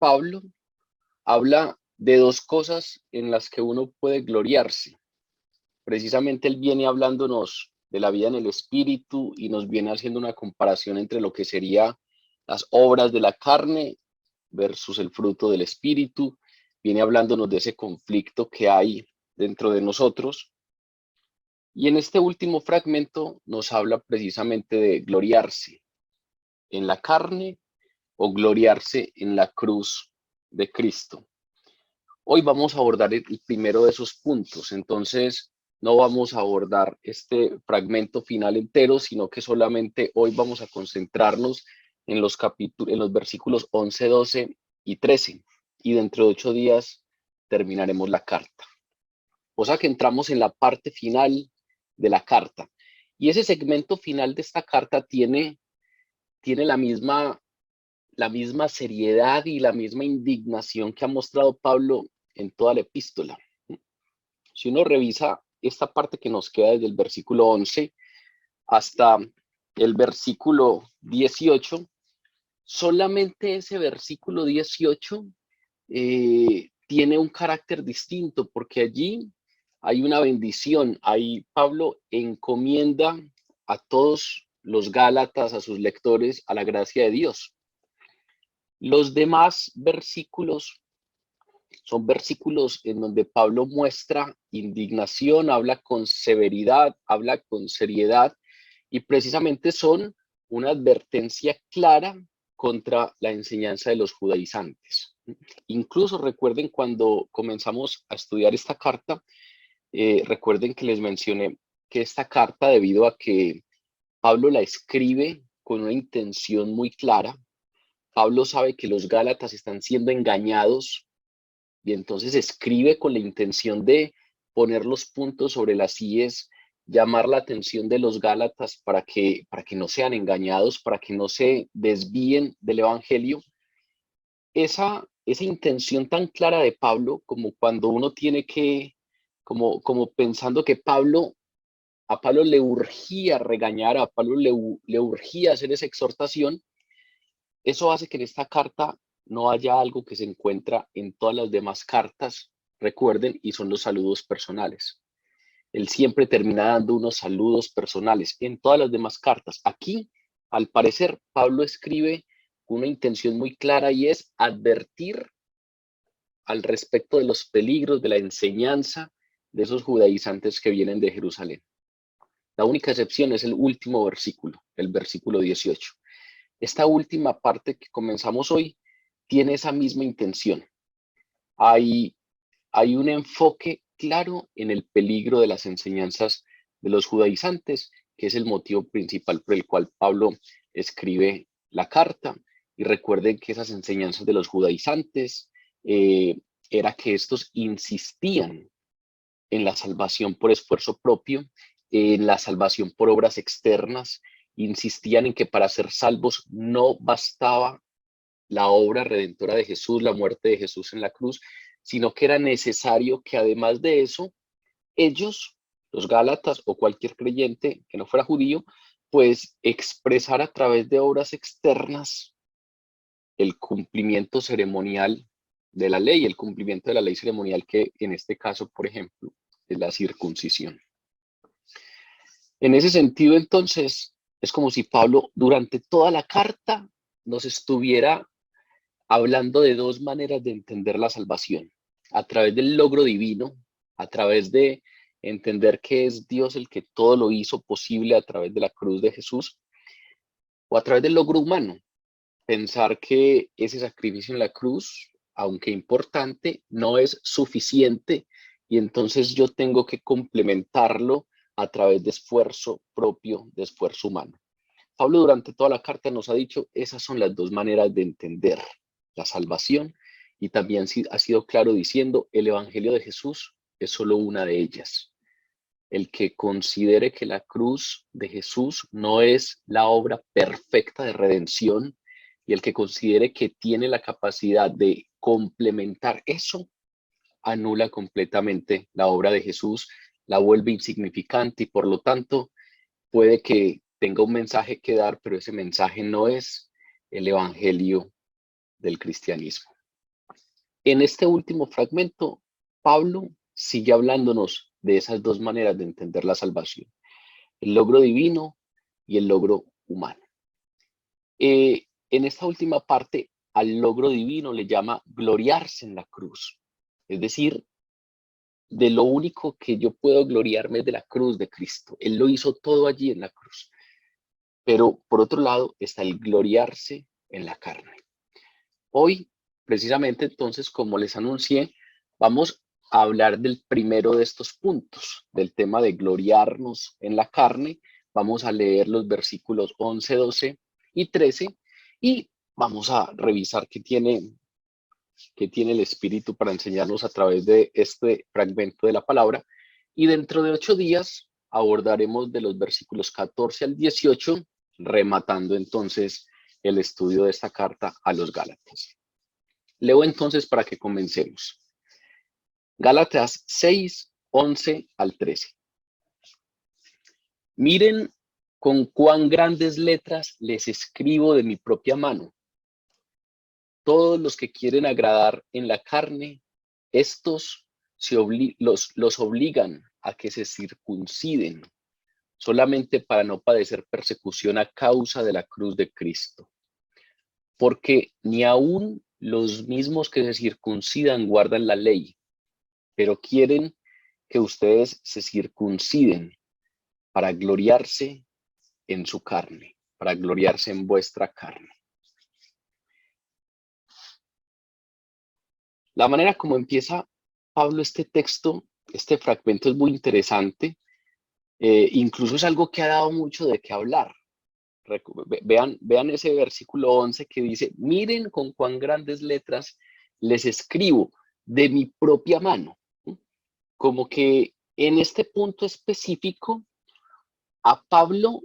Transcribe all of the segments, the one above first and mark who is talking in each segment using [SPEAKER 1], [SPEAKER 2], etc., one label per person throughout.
[SPEAKER 1] Pablo habla de dos cosas en las que uno puede gloriarse. Precisamente él viene hablándonos de la vida en el espíritu y nos viene haciendo una comparación entre lo que sería las obras de la carne versus el fruto del espíritu. Viene hablándonos de ese conflicto que hay dentro de nosotros. Y en este último fragmento nos habla precisamente de gloriarse en la carne o gloriarse en la cruz de Cristo. Hoy vamos a abordar el primero de esos puntos, entonces no vamos a abordar este fragmento final entero, sino que solamente hoy vamos a concentrarnos en los versículos 11, 12 y 13, y dentro de 8 días terminaremos la carta. O sea que entramos en la parte final de la carta, y ese segmento final de esta carta tiene la misma seriedad y la misma indignación que ha mostrado Pablo en toda la epístola. Si uno revisa esta parte que nos queda desde el versículo 11 hasta el versículo 18, solamente ese versículo 18 tiene un carácter distinto, porque allí hay una bendición. Ahí Pablo encomienda a todos los Gálatas, a sus lectores, a la gracia de Dios. Los demás versículos son versículos en donde Pablo muestra indignación, habla con severidad, habla con seriedad, y precisamente son una advertencia clara contra la enseñanza de los judaizantes. Incluso recuerden cuando comenzamos a estudiar esta carta, recuerden que les mencioné que esta carta, debido a que Pablo la escribe con una intención muy clara, Pablo sabe que los Gálatas están siendo engañados y entonces escribe con la intención de poner los puntos sobre las íes, llamar la atención de los Gálatas para que no sean engañados, para que no se desvíen del evangelio. Esa intención tan clara de Pablo, como cuando uno tiene que, como pensando que a Pablo le urgía regañar, a Pablo le urgía hacer esa exhortación, eso hace que en esta carta no haya algo que se encuentra en todas las demás cartas, recuerden, y son los saludos personales. Él siempre termina dando unos saludos personales en todas las demás cartas. Aquí, al parecer, Pablo escribe con una intención muy clara y es advertir al respecto de los peligros de la enseñanza de esos judaizantes que vienen de Jerusalén. La única excepción es el último versículo, el versículo 18. Esta última parte que comenzamos hoy tiene esa misma intención. Hay un enfoque claro en el peligro de las enseñanzas de los judaizantes, que es el motivo principal por el cual Pablo escribe la carta. Y recuerden que esas enseñanzas de los judaizantes era que estos insistían en la salvación por esfuerzo propio, en la salvación por obras externas, insistían en que para ser salvos no bastaba la obra redentora de Jesús, la muerte de Jesús en la cruz, sino que era necesario que además de eso, ellos, los Gálatas o cualquier creyente que no fuera judío, pues expresar a través de obras externas el cumplimiento ceremonial de la ley, el cumplimiento de la ley ceremonial que en este caso, por ejemplo, es la circuncisión. En ese sentido, entonces, es como si Pablo durante toda la carta nos estuviera hablando de dos maneras de entender la salvación: a través del logro divino, a través de entender que es Dios el que todo lo hizo posible a través de la cruz de Jesús, o a través del logro humano, pensar que ese sacrificio en la cruz, aunque importante, no es suficiente y entonces yo tengo que complementarlo a través de esfuerzo propio, de esfuerzo humano. Pablo durante toda la carta nos ha dicho, esas son las dos maneras de entender la salvación, y también ha sido claro diciendo, el evangelio de Jesús es solo una de ellas. El que considere que la cruz de Jesús no es la obra perfecta de redención, y el que considere que tiene la capacidad de complementar eso, anula completamente la obra de Jesús, la vuelve insignificante y por lo tanto puede que tenga un mensaje que dar, pero ese mensaje no es el evangelio del cristianismo. En este último fragmento, Pablo sigue hablándonos de esas dos maneras de entender la salvación, el logro divino y el logro humano. En esta última parte, al logro divino le llama gloriarse en la cruz, es decir, de lo único que yo puedo gloriarme es de la cruz de Cristo. Él lo hizo todo allí en la cruz. Pero por otro lado está el gloriarse en la carne. Hoy, precisamente entonces, como les anuncié, vamos a hablar del primero de estos puntos, del tema de gloriarnos en la carne. Vamos a leer los versículos 11, 12 y 13 y vamos a revisar qué tiene el Espíritu para enseñarnos a través de este fragmento de la palabra. Y dentro de 8 días abordaremos de los versículos 14 al 18, rematando entonces el estudio de esta carta a los Gálatas. Leo entonces para que comencemos. Gálatas 6, 11 al 13. Miren con cuán grandes letras les escribo de mi propia mano. Todos los que quieren agradar en la carne, estos los obligan a que se circunciden, solamente para no padecer persecución a causa de la cruz de Cristo. Porque ni aun los mismos que se circuncidan guardan la ley, pero quieren que ustedes se circunciden para gloriarse en su carne, para gloriarse en vuestra carne. La manera como empieza Pablo este texto, este fragmento es muy interesante. Incluso es algo que ha dado mucho de qué hablar. Vean ese versículo 11 que dice, miren con cuán grandes letras les escribo de mi propia mano. Como que en este punto específico, Pablo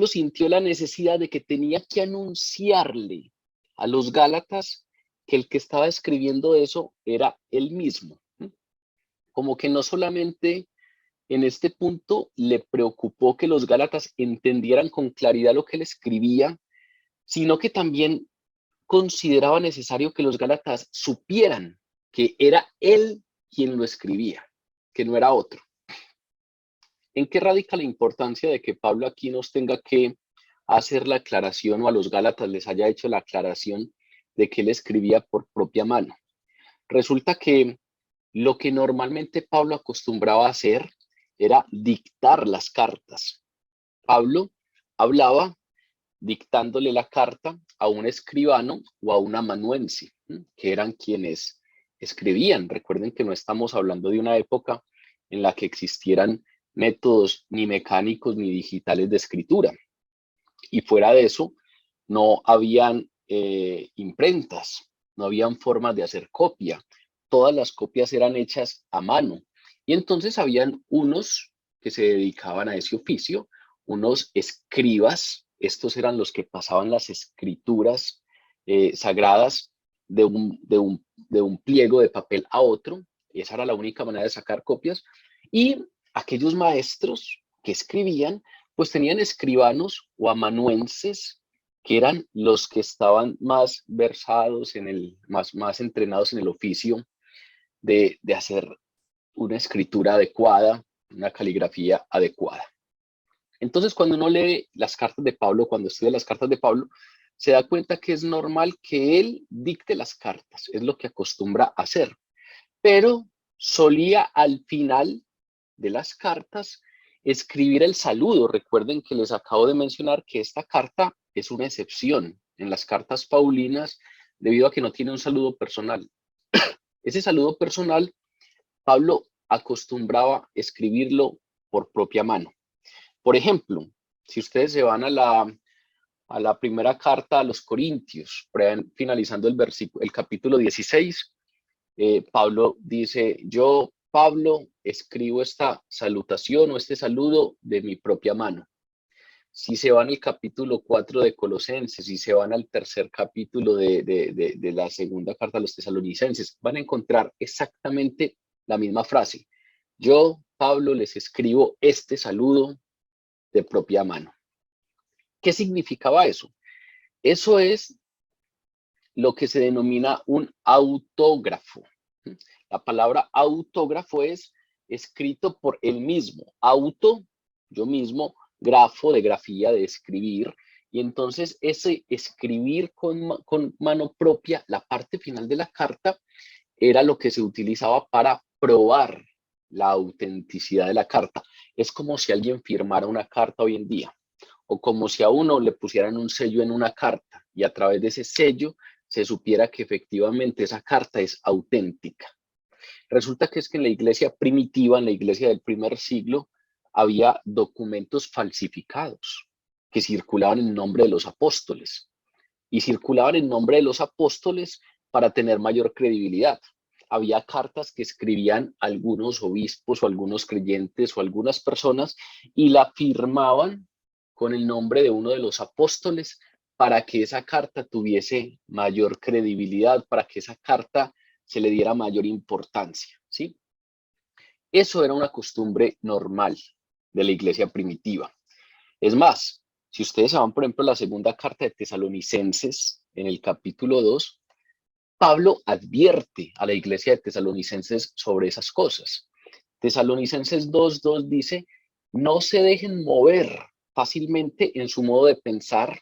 [SPEAKER 1] sintió la necesidad de que tenía que anunciarle a los Gálatas que el que estaba escribiendo eso era él mismo. Como que no solamente en este punto le preocupó que los Gálatas entendieran con claridad lo que él escribía, sino que también consideraba necesario que los Gálatas supieran que era él quien lo escribía, que no era otro. ¿En qué radica la importancia de que Pablo aquí nos tenga que hacer la aclaración o a los Gálatas les haya hecho la aclaración de que él escribía por propia mano? Resulta que lo que normalmente Pablo acostumbraba a hacer era dictar las cartas. Pablo hablaba dictándole la carta a un escribano o a un amanuense, que eran quienes escribían. Recuerden que no estamos hablando de una época en la que existieran métodos ni mecánicos ni digitales de escritura. Y fuera de eso, no habían imprentas, no habían formas de hacer copia. Todas las copias eran hechas a mano. Y entonces habían unos que se dedicaban a ese oficio, unos escribas. Estos eran los que pasaban las escrituras sagradas de un pliego de papel a otro. Esa era la única manera de sacar copias. Y aquellos maestros que escribían, pues tenían escribanos o amanuenses que eran los que estaban más versados más entrenados en el oficio de hacer una escritura adecuada, una caligrafía adecuada. Entonces, cuando uno lee las cartas de Pablo, cuando estudia las cartas de Pablo, se da cuenta que es normal que él dicte las cartas, es lo que acostumbra a hacer, pero solía al final de las cartas escribir el saludo. Recuerden que les acabo de mencionar que esta carta es una excepción en las cartas paulinas debido a que no tiene un saludo personal. Ese saludo personal, Pablo acostumbraba escribirlo por propia mano. Por ejemplo, si ustedes se van a la primera carta a los Corintios, finalizando el capítulo 16, Pablo dice, yo, Pablo, escribo esta salutación o este saludo de mi propia mano. Si se van al capítulo 4 de Colosenses, si se van al tercer capítulo de la segunda carta a los tesalonicenses, van a encontrar exactamente la misma frase. Yo, Pablo, les escribo este saludo de propia mano. ¿Qué significaba eso? Eso es lo que se denomina un autógrafo. La palabra autógrafo es escrito por él mismo. Auto, yo mismo, grafo, de grafía, de escribir. Y entonces ese escribir con mano propia, la parte final de la carta, era lo que se utilizaba para probar la autenticidad de la carta. Es como si alguien firmara una carta hoy en día, o como si a uno le pusieran un sello en una carta y a través de ese sello se supiera que efectivamente esa carta es auténtica. Resulta que es que en la iglesia primitiva, en la iglesia del primer siglo, había documentos falsificados que circulaban en nombre de los apóstoles y circulaban en nombre de los apóstoles para tener mayor credibilidad. Había cartas que escribían algunos obispos o algunos creyentes o algunas personas y la firmaban con el nombre de uno de los apóstoles para que esa carta tuviese mayor credibilidad, para que esa carta se le diera mayor importancia, ¿sí? Eso era una costumbre normal de la iglesia primitiva. Es más, si ustedes se van, por ejemplo, a la segunda carta de Tesalonicenses, en el capítulo 2, Pablo advierte a la iglesia de Tesalonicenses sobre esas cosas. Tesalonicenses 2:2 dice, no se dejen mover fácilmente en su modo de pensar,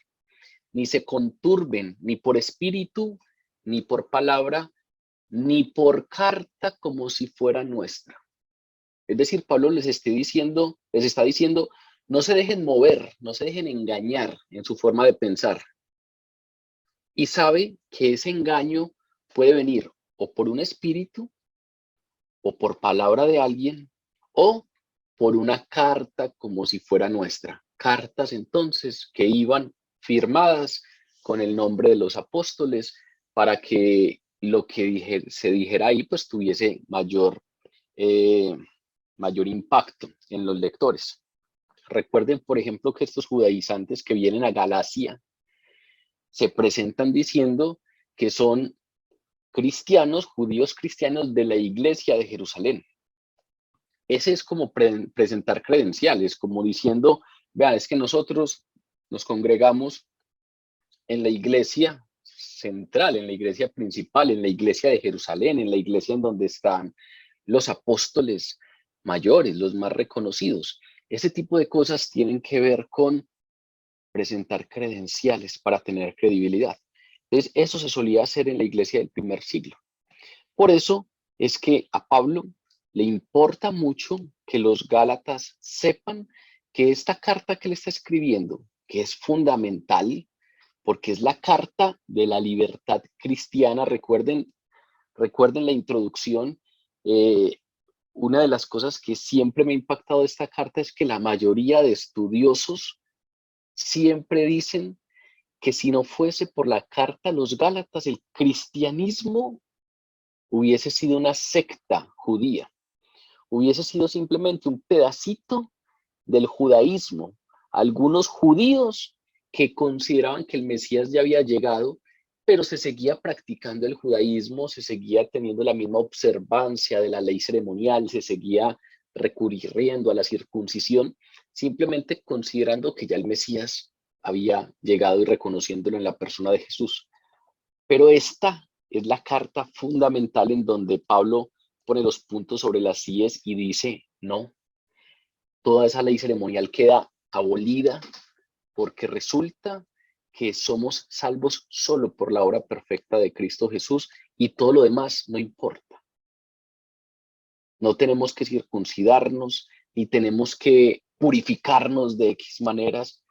[SPEAKER 1] ni se conturben ni por espíritu, ni por palabra, ni por carta como si fuera nuestra. Es decir, Pablo les está diciendo, no se dejen mover, no se dejen engañar en su forma de pensar. Y sabe que ese engaño puede venir o por un espíritu, o por palabra de alguien, o por una carta como si fuera nuestra. Cartas entonces que iban firmadas con el nombre de los apóstoles para que lo que se dijera ahí pues tuviese mayor impacto en los lectores. Recuerden, por ejemplo, que estos judaizantes que vienen a Galacia se presentan diciendo que son cristianos, judíos cristianos de la iglesia de Jerusalén. Ese es como presentar credenciales, como diciendo, vean, es que nosotros nos congregamos en la iglesia central, en la iglesia principal, en la iglesia de Jerusalén, en la iglesia en donde están los apóstoles mayores, los más reconocidos. Ese tipo de cosas tienen que ver con presentar credenciales para tener credibilidad. Entonces, eso se solía hacer en la iglesia del primer siglo. Por eso es que a Pablo le importa mucho que los gálatas sepan que esta carta que le está escribiendo, que es fundamental, porque es la carta de la libertad cristiana, recuerden la introducción, una de las cosas que siempre me ha impactado de esta carta es que la mayoría de estudiosos siempre dicen que si no fuese por la carta a los Gálatas, el cristianismo hubiese sido una secta judía, hubiese sido simplemente un pedacito del judaísmo. Algunos judíos que consideraban que el Mesías ya había llegado, pero se seguía practicando el judaísmo, se seguía teniendo la misma observancia de la ley ceremonial, se seguía recurriendo a la circuncisión, simplemente considerando que ya el Mesías había llegado y reconociéndolo en la persona de Jesús. Pero esta es la carta fundamental en donde Pablo pone los puntos sobre las íes y dice, no, toda esa ley ceremonial queda abolida porque resulta que somos salvos solo por la obra perfecta de Cristo Jesús y todo lo demás no importa. No tenemos que circuncidarnos ni tenemos que purificarnos de X maneras.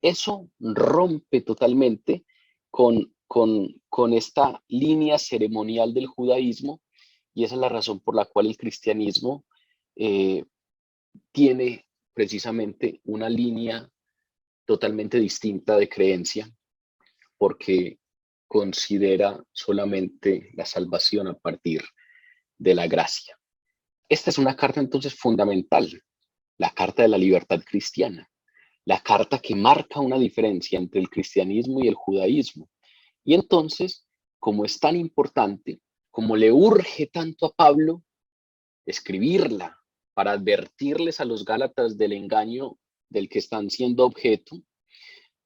[SPEAKER 1] Eso rompe totalmente con esta línea ceremonial del judaísmo y esa es la razón por la cual el cristianismo tiene precisamente una línea totalmente distinta de creencia porque considera solamente la salvación a partir de la gracia. Esta es una carta entonces fundamental, la carta de la libertad cristiana, la carta que marca una diferencia entre el cristianismo y el judaísmo. Y entonces, como es tan importante, como le urge tanto a Pablo escribirla para advertirles a los gálatas del engaño del que están siendo objeto,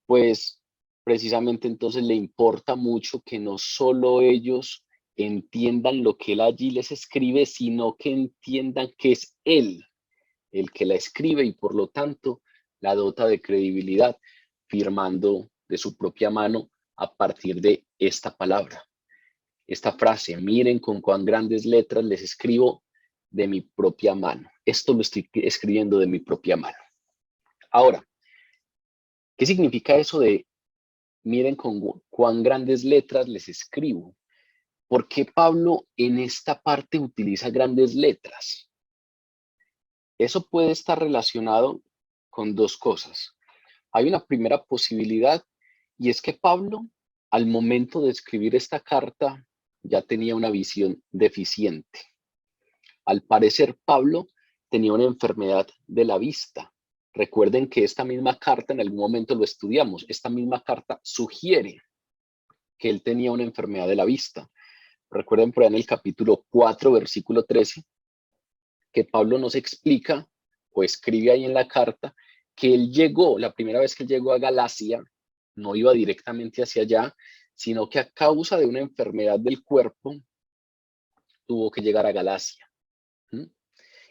[SPEAKER 1] pues precisamente entonces le importa mucho que no solo ellos entiendan lo que él allí les escribe, sino que entiendan que es él el que la escribe y por lo tanto la dota de credibilidad, firmando de su propia mano a partir de esta palabra, esta frase: miren con cuán grandes letras les escribo de mi propia mano. Esto lo estoy escribiendo de mi propia mano. Ahora, ¿qué significa eso de miren con cuán grandes letras les escribo? ¿Por qué Pablo en esta parte utiliza grandes letras? Eso puede estar relacionado con dos cosas. Hay una primera posibilidad, y es que Pablo, al momento de escribir esta carta, ya tenía una visión deficiente. Al parecer, Pablo tenía una enfermedad de la vista. Recuerden que esta misma carta, en algún momento lo estudiamos, esta misma carta sugiere que él tenía una enfermedad de la vista. Recuerden por ahí en el capítulo 4, versículo 13, que Pablo nos explica, o escribe ahí en la carta, que él llegó, la primera vez que él llegó a Galacia, no iba directamente hacia allá, sino que a causa de una enfermedad del cuerpo, tuvo que llegar a Galacia.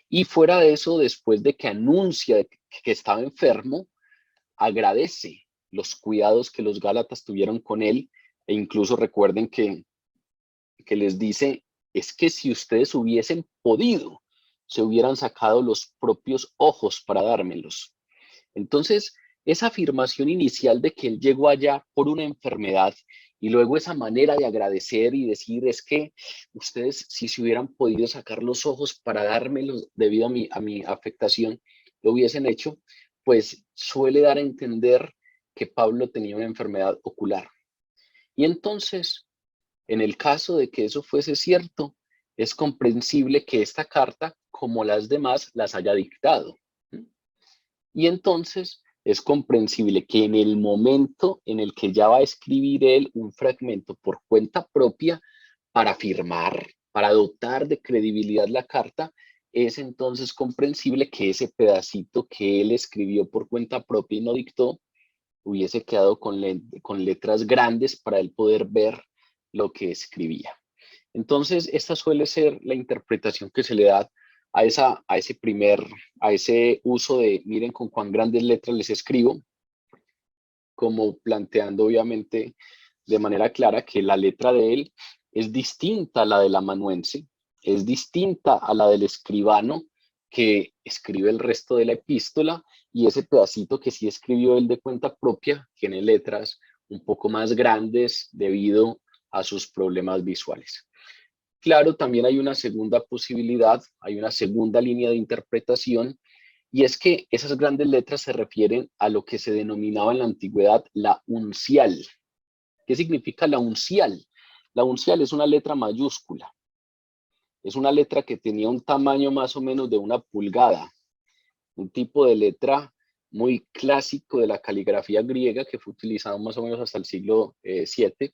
[SPEAKER 1] Y fuera de eso, después de que anuncia que estaba enfermo, agradece los cuidados que los gálatas tuvieron con él, e incluso recuerden que les dice: es que si ustedes hubiesen podido, se hubieran sacado los propios ojos para dármelos. Entonces, esa afirmación inicial de que él llegó allá por una enfermedad, y luego esa manera de agradecer y decir: es que ustedes, si se hubieran podido sacar los ojos para dármelos debido a mi afectación, lo hubiesen hecho, pues suele dar a entender que Pablo tenía una enfermedad ocular. Y entonces, en el caso de que eso fuese cierto, es comprensible que esta carta, como las demás, las haya dictado. Y entonces es comprensible que en el momento en el que ya va a escribir él un fragmento por cuenta propia para firmar, para dotar de credibilidad la carta, es entonces comprensible que ese pedacito que él escribió por cuenta propia y no dictó, hubiese quedado con letras grandes para él poder ver lo que escribía. Entonces, esta suele ser la interpretación que se le da a ese uso de miren con cuán grandes letras les escribo, como planteando obviamente de manera clara que la letra de él es distinta a la del amanuense, es distinta a la del escribano que escribe el resto de la epístola, y ese pedacito que sí escribió él de cuenta propia tiene letras un poco más grandes debido a sus problemas visuales. Claro, también hay una segunda posibilidad, hay una segunda línea de interpretación, y es que esas grandes letras se refieren a lo que se denominaba en la antigüedad la uncial. ¿Qué significa la uncial? La uncial es una letra mayúscula, es una letra que tenía un tamaño más o menos de una pulgada, un tipo de letra muy clásico de la caligrafía griega que fue utilizado más o menos hasta el siglo VII,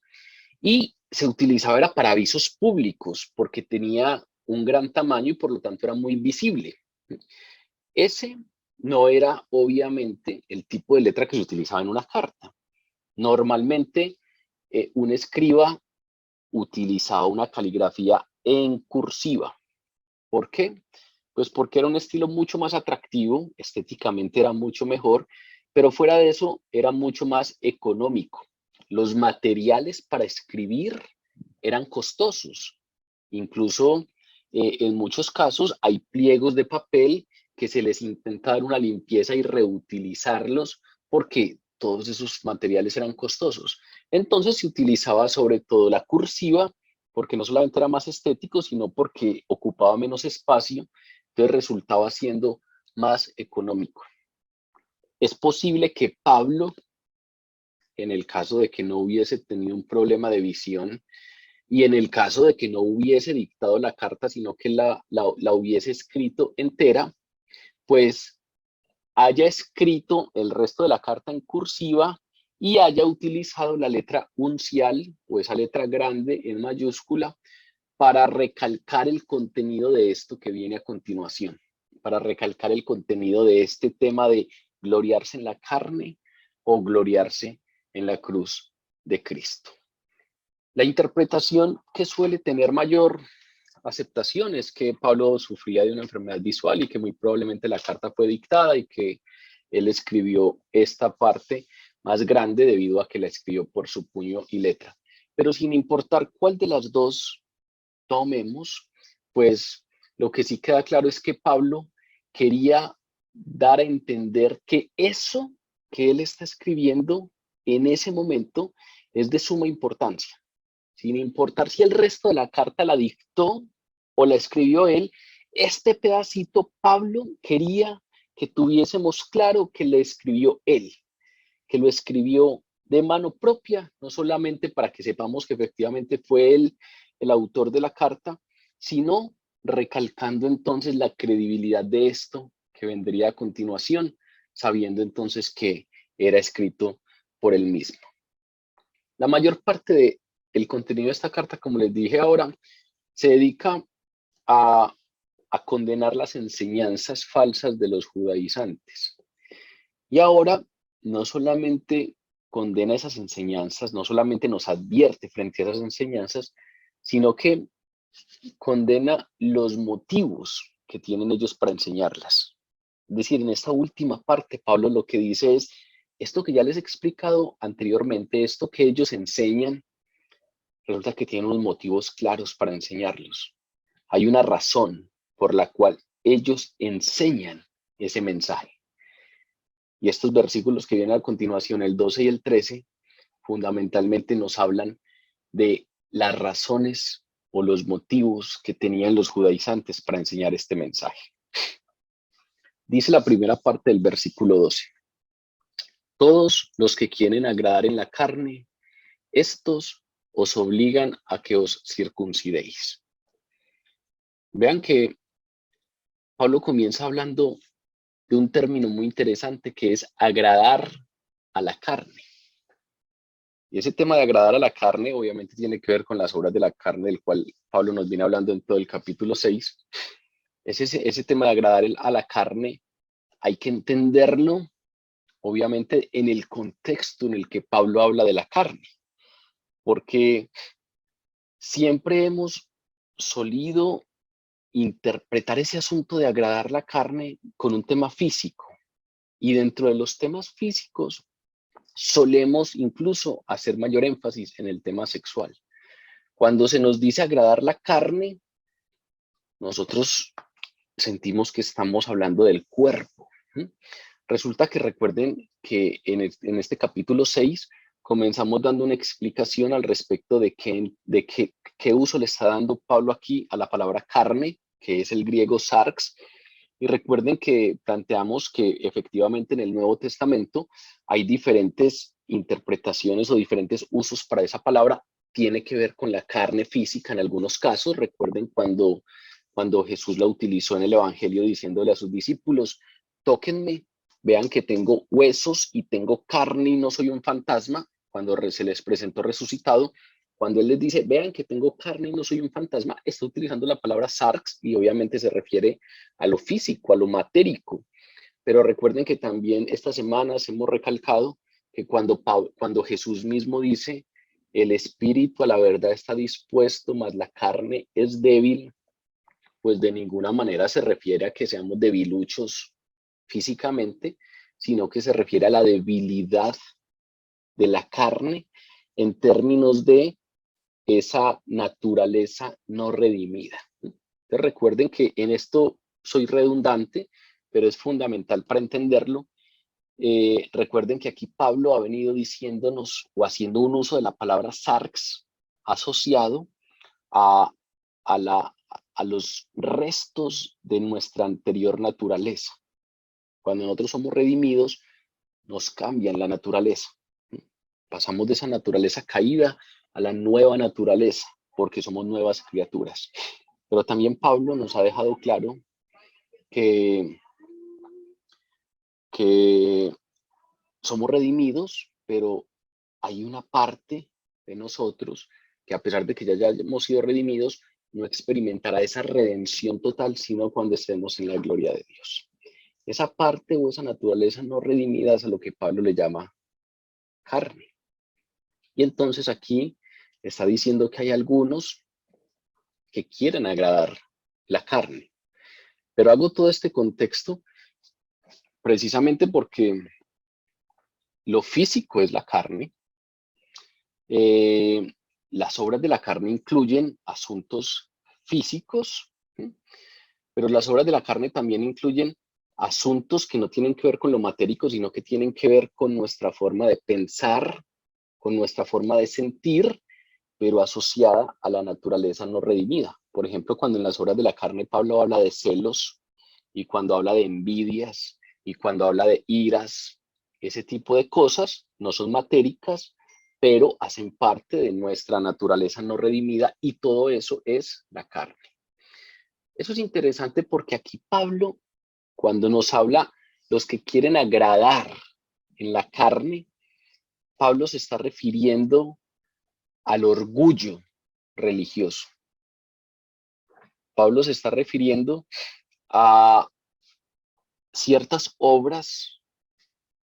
[SPEAKER 1] y se utilizaba era para avisos públicos porque tenía un gran tamaño y por lo tanto era muy visible. Ese no era obviamente el tipo de letra que se utilizaba en una carta. Normalmente un escriba utilizaba una caligrafía en cursiva. ¿Por qué? Pues porque era un estilo mucho más atractivo, estéticamente era mucho mejor, pero fuera de eso era mucho más económico. Los materiales para escribir eran costosos. Incluso en muchos casos hay pliegos de papel que se les intenta dar una limpieza y reutilizarlos porque todos esos materiales eran costosos. Entonces se utilizaba sobre todo la cursiva porque no solamente era más estético, sino porque ocupaba menos espacio, entonces resultaba siendo más económico. Es posible que Pablo, en el caso de que no hubiese tenido un problema de visión y en el caso de que no hubiese dictado la carta, sino que la hubiese escrito entera, pues haya escrito el resto de la carta en cursiva y haya utilizado la letra uncial o esa letra grande en mayúscula para recalcar el contenido de esto que viene a continuación, para recalcar el contenido de este tema de gloriarse en la carne o gloriarse en la cruz de Cristo. La interpretación que suele tener mayor aceptación es que Pablo sufría de una enfermedad visual y que muy probablemente la carta fue dictada y que él escribió esta parte más grande debido a que la escribió por su puño y letra. Pero sin importar cuál de las dos tomemos, pues lo que sí queda claro es que Pablo quería dar a entender que eso que él está escribiendo en ese momento es de suma importancia. Sin importar si el resto de la carta la dictó o la escribió él, este pedacito Pablo quería que tuviésemos claro que le escribió él, que lo escribió de mano propia, no solamente para que sepamos que efectivamente fue él el autor de la carta, sino recalcando entonces la credibilidad de esto que vendría a continuación, sabiendo entonces que era escrito por él mismo. La mayor parte del contenido de esta carta, como les dije ahora, se dedica a condenar las enseñanzas falsas de los judaizantes. Y ahora no solamente condena esas enseñanzas, no solamente nos advierte frente a esas enseñanzas, sino que condena los motivos que tienen ellos para enseñarlas. Es decir, en esta última parte, Pablo lo que dice es, esto que ya les he explicado anteriormente, esto que ellos enseñan, resulta que tienen unos motivos claros para enseñarlos. Hay una razón por la cual ellos enseñan ese mensaje. Y estos versículos que vienen a continuación, el 12 y el 13, fundamentalmente nos hablan de las razones o los motivos que tenían los judaizantes para enseñar este mensaje. Dice la primera parte del versículo 12. Todos los que quieren agradar en la carne, estos os obligan a que os circuncidéis. Vean que Pablo comienza hablando de un término muy interesante que es agradar a la carne. Y ese tema de agradar a la carne obviamente tiene que ver con las obras de la carne, del cual Pablo nos viene hablando en todo el capítulo 6. Ese tema de agradar a la carne hay que entenderlo obviamente en el contexto en el que Pablo habla de la carne, porque siempre hemos solido interpretar ese asunto de agradar la carne con un tema físico. Y dentro de los temas físicos solemos incluso hacer mayor énfasis en el tema sexual. Cuando se nos dice agradar la carne, nosotros sentimos que estamos hablando del cuerpo. Resulta que recuerden que en este capítulo 6 comenzamos dando una explicación al respecto de qué uso le está dando Pablo aquí a la palabra carne, que es el griego sarx. Y recuerden que planteamos que efectivamente en el Nuevo Testamento hay diferentes interpretaciones o diferentes usos para esa palabra. Tiene que ver con la carne física en algunos casos. Recuerden cuando Jesús la utilizó en el Evangelio diciéndole a sus discípulos, tóquenme, vean que tengo huesos y tengo carne y no soy un fantasma, cuando se les presentó resucitado. Cuando él les dice, vean que tengo carne y no soy un fantasma, está utilizando la palabra sarx y obviamente se refiere a lo físico, a lo matérico. Pero recuerden que también estas semanas hemos recalcado que cuando Jesús mismo dice, el espíritu a la verdad está dispuesto, mas la carne es débil, pues de ninguna manera se refiere a que seamos debiluchos físicamente, sino que se refiere a la debilidad de la carne en términos de esa naturaleza no redimida. Entonces recuerden que en esto soy redundante, pero es fundamental para entenderlo. Recuerden que aquí Pablo ha venido diciéndonos o haciendo un uso de la palabra sarx asociado a, a los restos de nuestra anterior naturaleza. Cuando nosotros somos redimidos, nos cambian la naturaleza. Pasamos de esa naturaleza caída a la nueva naturaleza, porque somos nuevas criaturas. Pero también Pablo nos ha dejado claro que somos redimidos, pero hay una parte de nosotros que a pesar de que ya hemos sido redimidos, no experimentará esa redención total, sino cuando estemos en la gloria de Dios. Esa parte o esa naturaleza no redimida es a lo que Pablo le llama carne. Y entonces aquí está diciendo que hay algunos que quieren agradar la carne. Pero hago todo este contexto precisamente porque lo físico es la carne. Eh, las obras de la carne incluyen asuntos físicos, ¿sí? Pero las obras de la carne también incluyen asuntos que no tienen que ver con lo matérico, sino que tienen que ver con nuestra forma de pensar, con nuestra forma de sentir, pero asociada a la naturaleza no redimida. Por ejemplo, cuando en las obras de la carne Pablo habla de celos, y cuando habla de envidias, y cuando habla de iras, ese tipo de cosas no son matéricas, pero hacen parte de nuestra naturaleza no redimida, y todo eso es la carne. Eso es interesante porque aquí Pablo, cuando nos habla los que quieren agradar en la carne, Pablo se está refiriendo al orgullo religioso. Pablo se está refiriendo a ciertas obras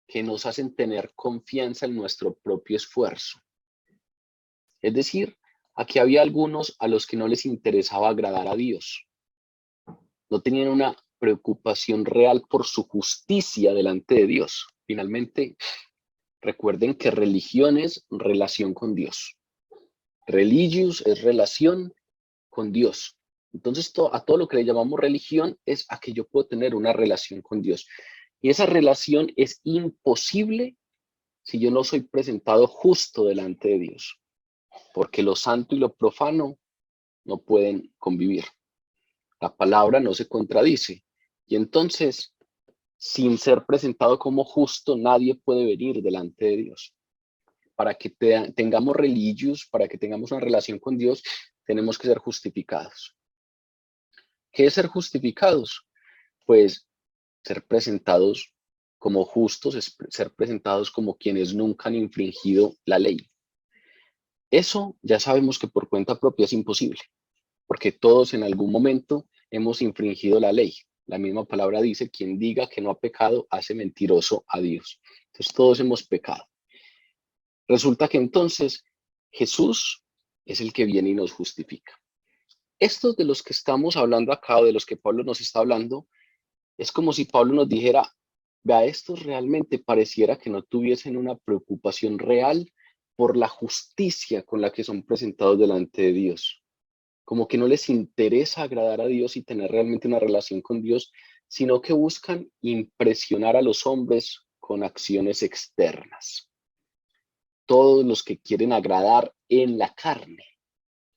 [SPEAKER 1] que nos hacen tener confianza en nuestro propio esfuerzo. Es decir, aquí había algunos a los que no les interesaba agradar a Dios. No tenían una preocupación real por su justicia delante de Dios. Finalmente, recuerden que religión es relación con Dios. Religious es relación con Dios. Entonces, a todo lo que le llamamos religión es a que yo puedo tener una relación con Dios. Y esa relación es imposible si yo no soy presentado justo delante de Dios, porque lo santo y lo profano no pueden convivir. La palabra no se contradice. Y entonces, sin ser presentado como justo, nadie puede venir delante de Dios. Para que tengamos religios, para que tengamos una relación con Dios, tenemos que ser justificados. ¿Qué es ser justificados? Pues ser presentados como justos, es ser presentados como quienes nunca han infringido la ley. Eso ya sabemos que por cuenta propia es imposible, porque todos en algún momento hemos infringido la ley. La misma palabra dice, quien diga que no ha pecado, hace mentiroso a Dios. Entonces todos hemos pecado. Resulta que entonces Jesús es el que viene y nos justifica. Estos de los que estamos hablando acá, o de los que Pablo nos está hablando, es como si Pablo nos dijera, vea, estos realmente pareciera que no tuviesen una preocupación real por la justicia con la que son presentados delante de Dios. Como que no les interesa agradar a Dios y tener realmente una relación con Dios, sino que buscan impresionar a los hombres con acciones externas. Todos los que quieren agradar en la carne.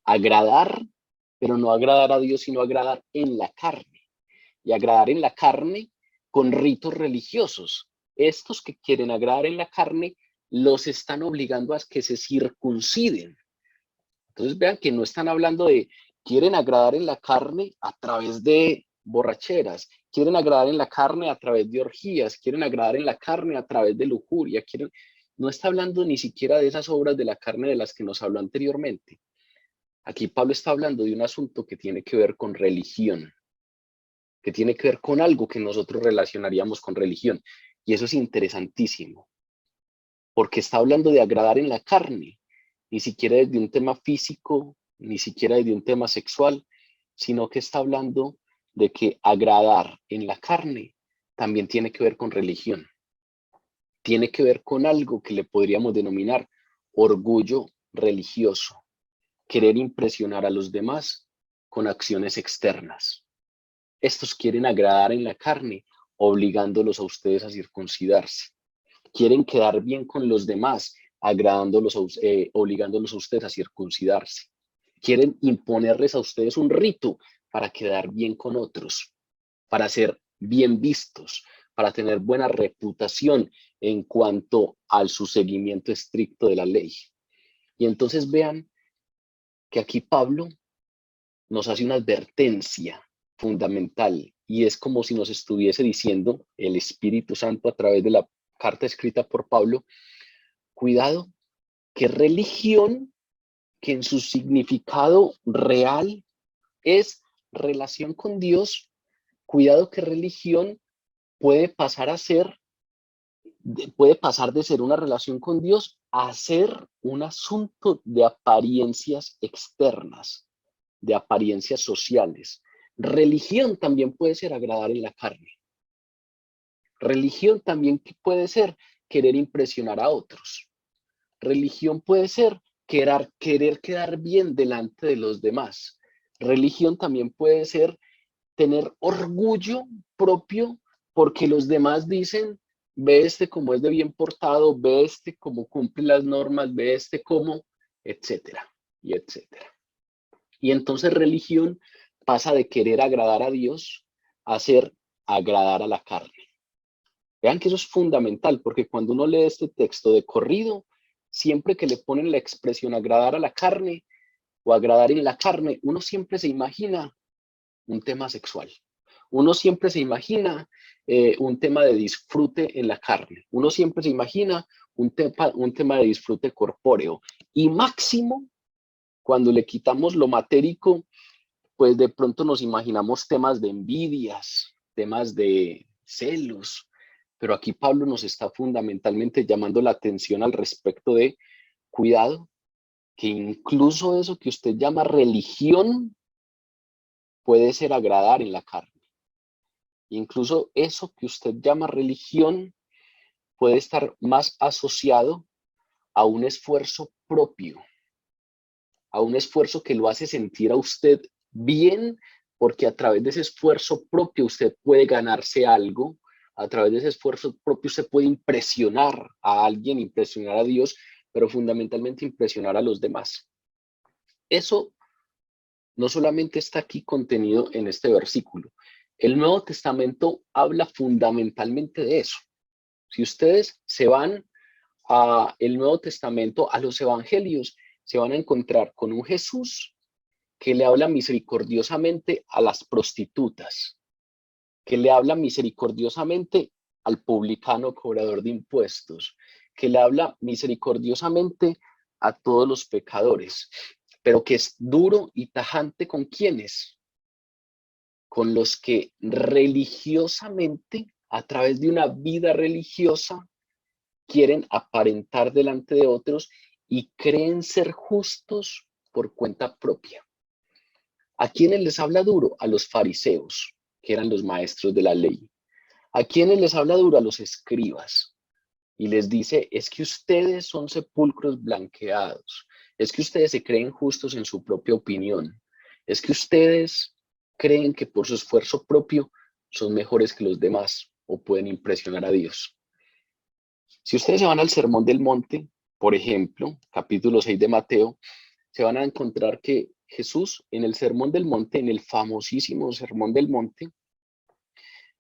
[SPEAKER 1] Agradar, pero no agradar a Dios, sino agradar en la carne. Y agradar en la carne con ritos religiosos. Estos que quieren agradar en la carne los están obligando a que se circunciden. Entonces vean que no están hablando de quieren agradar en la carne a través de borracheras, quieren agradar en la carne a través de orgías, quieren agradar en la carne a través de lujuria, no está hablando ni siquiera de esas obras de la carne de las que nos habló anteriormente. Aquí Pablo está hablando de un asunto que tiene que ver con religión, que tiene que ver con algo que nosotros relacionaríamos con religión. Y eso es interesantísimo, porque está hablando de agradar en la carne, ni siquiera desde un tema físico, ni siquiera desde un tema sexual, sino que está hablando de que agradar en la carne también tiene que ver con religión. Tiene que ver con algo que le podríamos denominar orgullo religioso, querer impresionar a los demás con acciones externas. Estos quieren agradar en la carne, obligándolos a ustedes a circuncidarse. Quieren quedar bien con los demás, obligándolos a ustedes a circuncidarse. Quieren imponerles a ustedes un rito para quedar bien con otros, para ser bien vistos, para tener buena reputación en cuanto al su seguimiento estricto de la ley. Y entonces vean que aquí Pablo nos hace una advertencia fundamental y es como si nos estuviese diciendo el Espíritu Santo a través de la carta escrita por Pablo, cuidado, que religión que en su significado real es relación con Dios, cuidado que religión puede pasar de ser una relación con Dios a ser un asunto de apariencias externas, de apariencias sociales. Religión también puede ser agradar en la carne. Religión también puede ser querer impresionar a otros. Religión puede ser querer quedar bien delante de los demás. Religión también puede ser tener orgullo propio porque los demás dicen, ve este como es de bien portado, ve este como cumple las normas, ve este como, etcétera, y etcétera. Y entonces religión pasa de querer agradar a Dios a ser agradar a la carne. Vean que eso es fundamental, porque cuando uno lee este texto de corrido, siempre que le ponen la expresión agradar a la carne o agradar en la carne, uno siempre se imagina un tema sexual. Uno siempre se imagina un tema de disfrute en la carne. Uno siempre se imagina un tema de disfrute corpóreo. Y máximo, cuando le quitamos lo matérico, pues de pronto nos imaginamos temas de envidias, temas de celos. Pero aquí Pablo nos está fundamentalmente llamando la atención al respecto de cuidado, que incluso eso que usted llama religión puede ser agradar en la carne. Incluso eso que usted llama religión puede estar más asociado a un esfuerzo propio, a un esfuerzo que lo hace sentir a usted bien, porque a través de ese esfuerzo propio usted puede ganarse algo, a través de ese esfuerzo propio usted puede impresionar a alguien, impresionar a Dios, pero fundamentalmente impresionar a los demás. Eso no solamente está aquí contenido en este versículo. El Nuevo Testamento habla fundamentalmente de eso. Si ustedes se van al Nuevo Testamento, a los evangelios, se van a encontrar con un Jesús que le habla misericordiosamente a las prostitutas, que le habla misericordiosamente al publicano cobrador de impuestos, que le habla misericordiosamente a todos los pecadores, pero que es duro y tajante con quienes, con los que religiosamente, a través de una vida religiosa, quieren aparentar delante de otros y creen ser justos por cuenta propia. ¿A quiénes les habla duro? A los fariseos, que eran los maestros de la ley. ¿A quiénes les habla duro? A los escribas. Y les dice, es que ustedes son sepulcros blanqueados. Es que ustedes se creen justos en su propia opinión. Es que ustedes creen que por su esfuerzo propio son mejores que los demás o pueden impresionar a Dios. Si ustedes se van al Sermón del Monte, por ejemplo, capítulo 6 de Mateo, se van a encontrar que Jesús en el Sermón del Monte, en el famosísimo Sermón del Monte,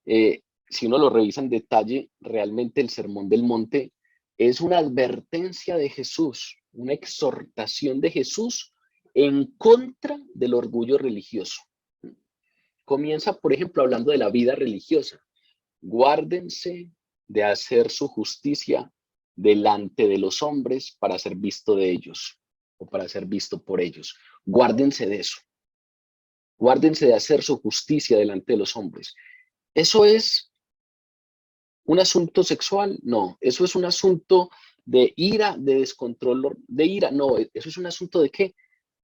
[SPEAKER 1] si uno lo revisa en detalle, realmente el Sermón del Monte es una advertencia de Jesús, una exhortación de Jesús en contra del orgullo religioso. Comienza, por ejemplo, hablando de la vida religiosa. Guárdense de hacer su justicia delante de los hombres para ser visto de ellos o para ser visto por ellos. Guárdense de eso. Guárdense de hacer su justicia delante de los hombres. ¿Eso es un asunto sexual? No. ¿Eso es un asunto de ira, de descontrol de ira? No. ¿Eso es un asunto de qué?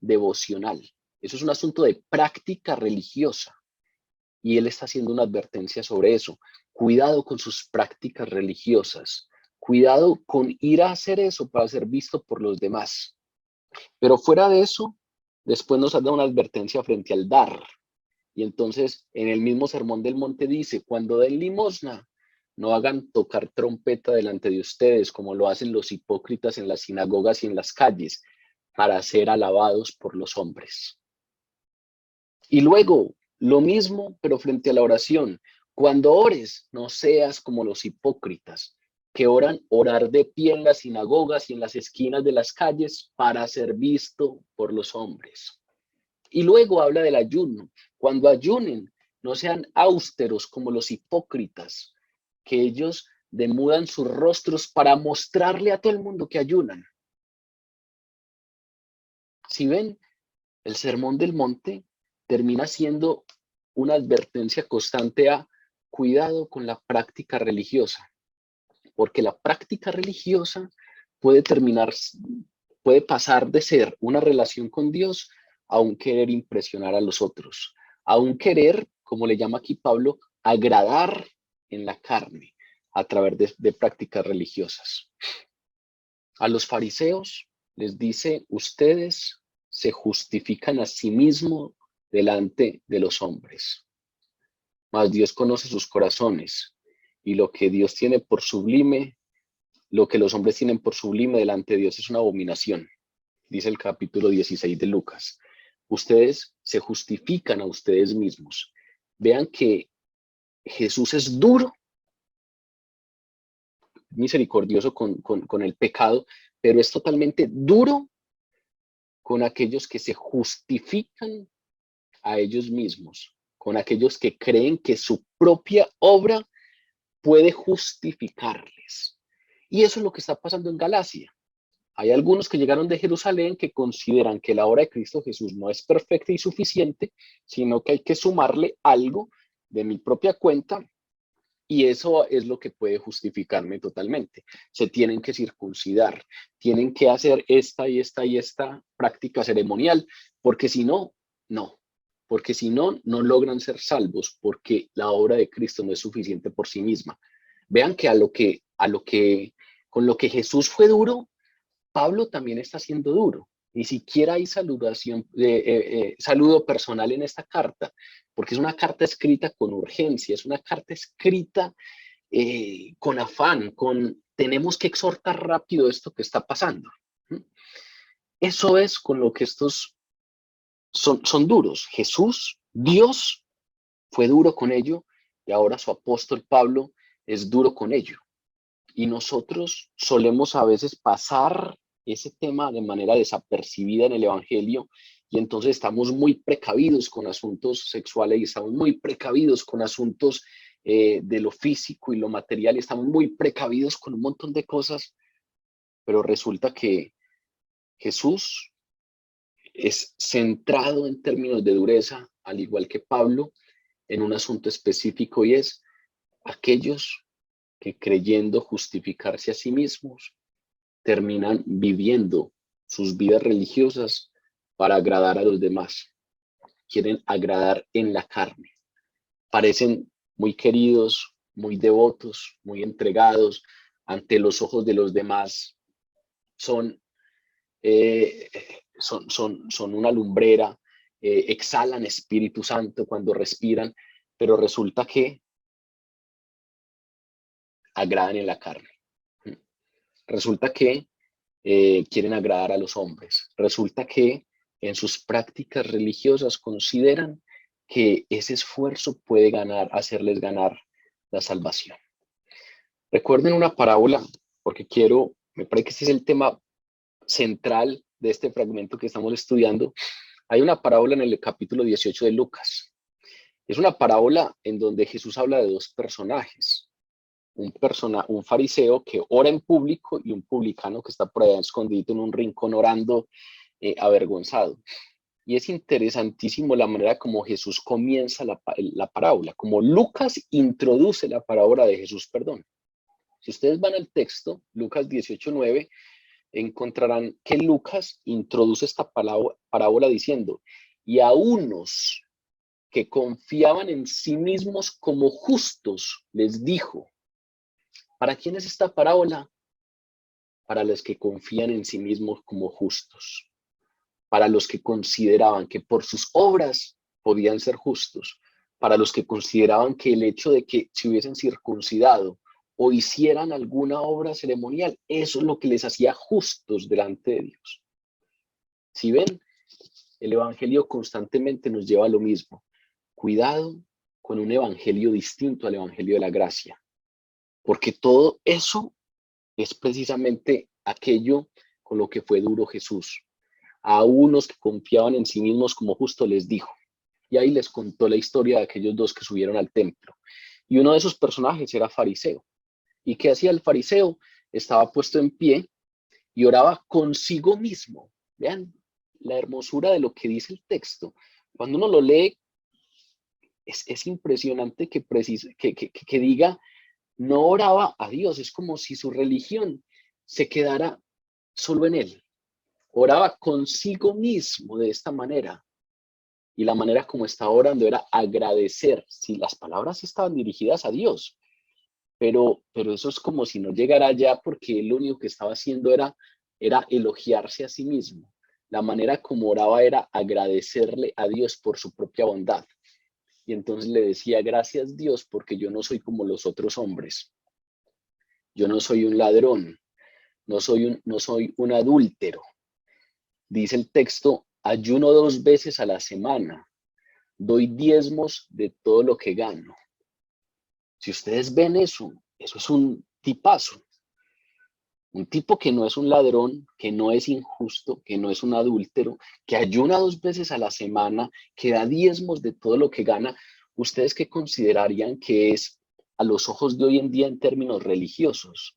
[SPEAKER 1] Devocional. Eso es un asunto de práctica religiosa. Y él está haciendo una advertencia sobre eso. Cuidado con sus prácticas religiosas. Cuidado con ir a hacer eso para ser visto por los demás. Pero fuera de eso, después nos ha dado una advertencia frente al dar. Y entonces, en el mismo Sermón del Monte dice, cuando den limosna, no hagan tocar trompeta delante de ustedes, como lo hacen los hipócritas en las sinagogas y en las calles, para ser alabados por los hombres. Y luego, lo mismo, pero frente a la oración. Cuando ores, no seas como los hipócritas, que orar de pie en las sinagogas y en las esquinas de las calles para ser visto por los hombres. Y luego habla del ayuno. Cuando ayunen, no sean austeros como los hipócritas, que ellos demudan sus rostros para mostrarle a todo el mundo que ayunan. Si ven, el Sermón del Monte termina siendo una advertencia constante a cuidado con la práctica religiosa, porque la práctica religiosa puede terminar, puede pasar de ser una relación con Dios a un querer impresionar a los otros, a un querer, como le llama aquí Pablo, agradar en la carne a través de prácticas religiosas. A los fariseos les dice, ustedes se justifican a sí mismos delante de los hombres, mas Dios conoce sus corazones, y lo que Dios tiene por sublime, lo que los hombres tienen por sublime delante de Dios es una abominación, dice el capítulo 16 de Lucas. Ustedes se justifican a ustedes mismos. Vean que Jesús es duro, misericordioso con el pecado, pero es totalmente duro con aquellos que se justifican a ellos mismos, con aquellos que creen que su propia obra puede justificarles. Y eso es lo que está pasando en Galacia. Hay algunos que llegaron de Jerusalén que consideran que la obra de Cristo Jesús no es perfecta y suficiente, sino que hay que sumarle algo de mi propia cuenta, y eso es lo que puede justificarme totalmente. Se tienen que circuncidar, tienen que hacer esta y esta y esta práctica ceremonial, porque si no, no. Porque si no, no logran ser salvos, porque la obra de Cristo no es suficiente por sí misma. Vean que con lo que Jesús fue duro, Pablo también está siendo duro. Ni siquiera hay saludo personal en esta carta, porque es una carta escrita con urgencia, es una carta escrita con afán, tenemos que exhortar rápido esto que está pasando. Eso es con lo que estos son duros. Jesús, Dios, fue duro con ello, y ahora su apóstol Pablo es duro con ello. Y nosotros solemos a veces pasar ese tema de manera desapercibida en el Evangelio, y entonces estamos muy precavidos con asuntos sexuales, y estamos muy precavidos con asuntos de lo físico y lo material, y estamos muy precavidos con un montón de cosas, pero resulta que Jesús es centrado en términos de dureza, al igual que Pablo, en un asunto específico, y es aquellos que, creyendo justificarse a sí mismos, terminan viviendo sus vidas religiosas para agradar a los demás. Quieren agradar en la carne. Parecen muy queridos, muy devotos, muy entregados ante los ojos de los demás. Son una lumbrera, exhalan Espíritu Santo cuando respiran, pero resulta que agradan en la carne. Resulta que quieren agradar a los hombres. Resulta que en sus prácticas religiosas consideran que ese esfuerzo puede hacerles ganar la salvación. Recuerden una parábola, porque me parece que este es el tema central de este fragmento que estamos estudiando. Hay una parábola en el capítulo 18 de Lucas. Es una parábola en donde Jesús habla de dos personajes. Un fariseo que ora en público y un publicano que está por allá escondido en un rincón orando avergonzado. Y es interesantísimo la manera como Jesús comienza la parábola, como Lucas introduce la parábola de Jesús, perdón. Si ustedes van al texto, Lucas 18:9, encontrarán que Lucas introduce esta parábola diciendo, y a unos que confiaban en sí mismos como justos, les dijo. ¿Para quién es esta parábola? Para los que confían en sí mismos como justos, para los que consideraban que por sus obras podían ser justos, para los que consideraban que el hecho de que se hubiesen circuncidado o hicieran alguna obra ceremonial, eso es lo que les hacía justos delante de Dios. Si ven, el Evangelio constantemente nos lleva a lo mismo. Cuidado con un Evangelio distinto al Evangelio de la gracia, porque todo eso es precisamente aquello con lo que fue duro Jesús. A unos que confiaban en sí mismos como justo les dijo. Y ahí les contó la historia de aquellos dos que subieron al templo. Y uno de esos personajes era fariseo. ¿Y qué hacía el fariseo? Estaba puesto en pie y oraba consigo mismo. Vean la hermosura de lo que dice el texto. Cuando uno lo lee, es impresionante que diga, no oraba a Dios. Es como si su religión se quedara solo en Él. Oraba consigo mismo de esta manera. Y la manera como estaba orando era agradecer. Si las palabras estaban dirigidas a Dios, pero eso es como si no llegara allá, porque él lo único que estaba haciendo era elogiarse a sí mismo. La manera como oraba era agradecerle a Dios por su propia bondad. Y entonces le decía, gracias Dios, porque yo no soy como los otros hombres. Yo no soy un ladrón, no soy un adúltero. Dice el texto, ayuno 2 veces a la semana, doy diezmos de todo lo que gano. Si ustedes ven eso es un tipazo. Un tipo que no es un ladrón, que no es injusto, que no es un adúltero, que ayuna 2 veces a la semana, que da diezmos de todo lo que gana. ¿Ustedes qué considerarían que es a los ojos de hoy en día en términos religiosos?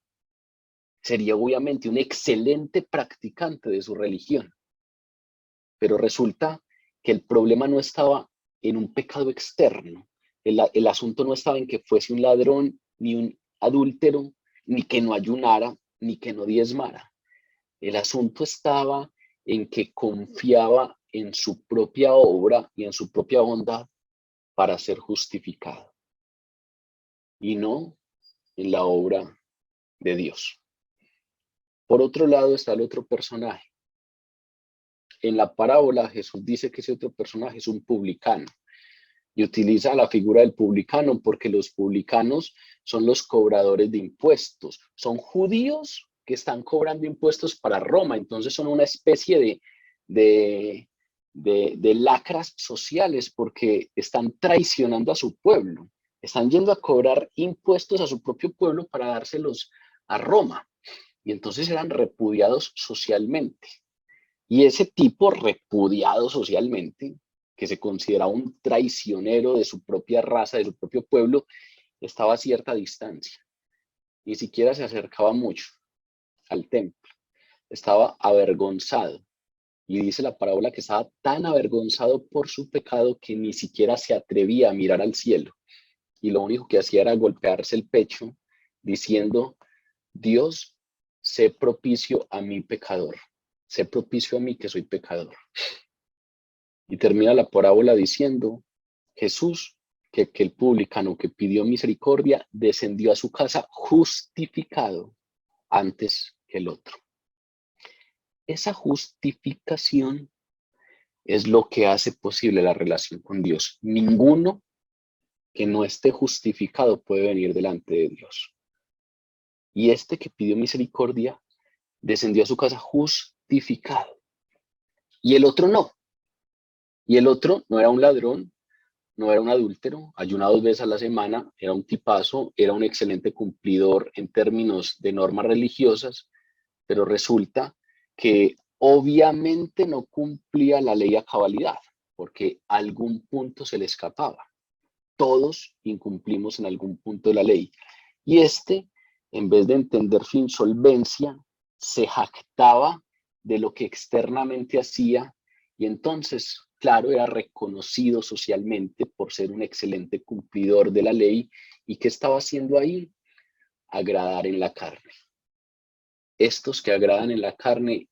[SPEAKER 1] Sería obviamente un excelente practicante de su religión. Pero resulta que el problema no estaba en un pecado externo. El asunto no estaba en que fuese un ladrón, ni un adúltero, ni que no ayunara, ni que no diezmara. El asunto estaba en que confiaba en su propia obra y en su propia bondad para ser justificado, y no en la obra de Dios. Por otro lado está el otro personaje. En la parábola Jesús dice que ese otro personaje es un publicano. Y utiliza la figura del publicano porque los publicanos son los cobradores de impuestos. Son judíos que están cobrando impuestos para Roma. Entonces son una especie de lacras sociales porque están traicionando a su pueblo. Están yendo a cobrar impuestos a su propio pueblo para dárselos a Roma. Y entonces eran repudiados socialmente. Y ese tipo repudiado socialmente, que se considera un traicionero de su propia raza, de su propio pueblo, estaba a cierta distancia. Ni siquiera se acercaba mucho al templo. Estaba avergonzado. Y dice la parábola que estaba tan avergonzado por su pecado que ni siquiera se atrevía a mirar al cielo. Y lo único que hacía era golpearse el pecho diciendo, Dios, sé propicio a mi pecador. Sé propicio a mí que soy pecador. Y termina la parábola diciendo, Jesús, que el publicano que pidió misericordia descendió a su casa justificado antes que el otro. Esa justificación es lo que hace posible la relación con Dios. Ninguno que no esté justificado puede venir delante de Dios. Y este que pidió misericordia descendió a su casa justificado. Y el otro no. Y el otro no era un ladrón, no era un adúltero, ayunaba 2 veces a la semana, era un tipazo, era un excelente cumplidor en términos de normas religiosas, pero resulta que obviamente no cumplía la ley a cabalidad, porque algún punto se le escapaba. Todos incumplimos en algún punto de la ley. Y este, en vez de entender su insolvencia, se jactaba de lo que externamente hacía y entonces, claro, era reconocido socialmente por ser un excelente cumplidor de la ley. ¿Y qué estaba haciendo ahí? Agradar en la carne. Estos que agradan en la carne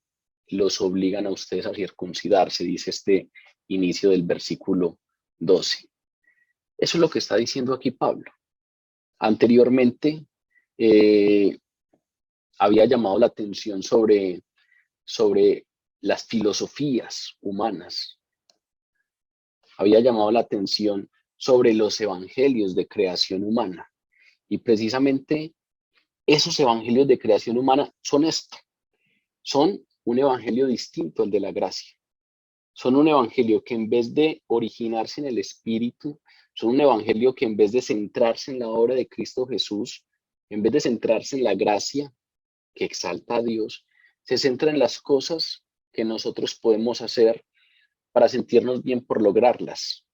[SPEAKER 1] los obligan a ustedes a circuncidarse, dice este inicio del versículo 12. Eso es lo que está diciendo aquí Pablo. Anteriormente había llamado la atención sobre las filosofías humanas. Había llamado la atención sobre los evangelios de creación humana. Y precisamente esos evangelios de creación humana son esto. Son un evangelio distinto al de la gracia. Son un evangelio que en vez de originarse en el Espíritu, son un evangelio que en vez de centrarse en la obra de Cristo Jesús, en vez de centrarse en la gracia que exalta a Dios, se centra en las cosas que nosotros podemos hacer para sentirnos bien por lograrlas.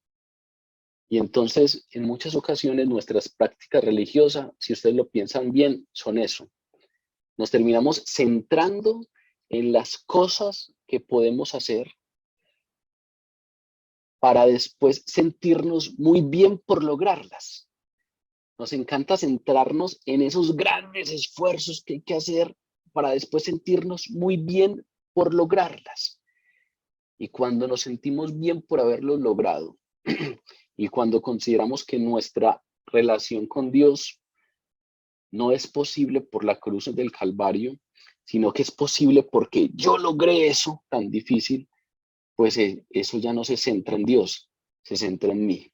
[SPEAKER 1] Y entonces, en muchas ocasiones, nuestras prácticas religiosas, si ustedes lo piensan bien, son eso. Nos terminamos centrando en las cosas que podemos hacer para después sentirnos muy bien por lograrlas. Nos encanta centrarnos en esos grandes esfuerzos que hay que hacer para después sentirnos muy bien por lograrlas. Y cuando nos sentimos bien por haberlo logrado, y cuando consideramos que nuestra relación con Dios no es posible por la cruz del Calvario, sino que es posible porque yo logré eso tan difícil, pues eso ya no se centra en Dios, se centra en mí.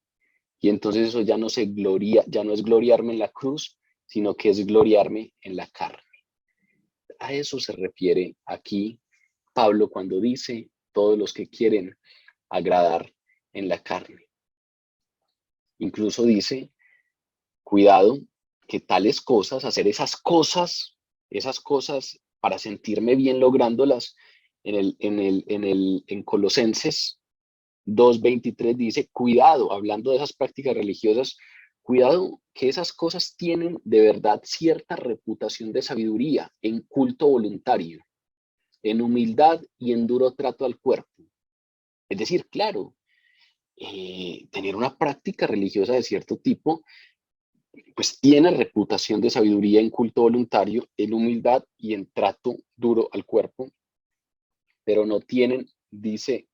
[SPEAKER 1] Y entonces eso ya no es gloriarme en la cruz, sino que es gloriarme en la carne. A eso se refiere aquí Pablo cuando dice todos los que quieren agradar en la carne. Incluso dice, cuidado, que tales cosas, hacer esas cosas para sentirme bien lográndolas, en Colosenses 2:23 dice, cuidado, hablando de esas prácticas religiosas, cuidado que esas cosas tienen de verdad cierta reputación de sabiduría en culto voluntario, en humildad y en duro trato al cuerpo. Es decir, claro, tener una práctica religiosa de cierto tipo, pues tiene reputación de sabiduría en culto voluntario, en humildad y en trato duro al cuerpo, pero no tienen, dice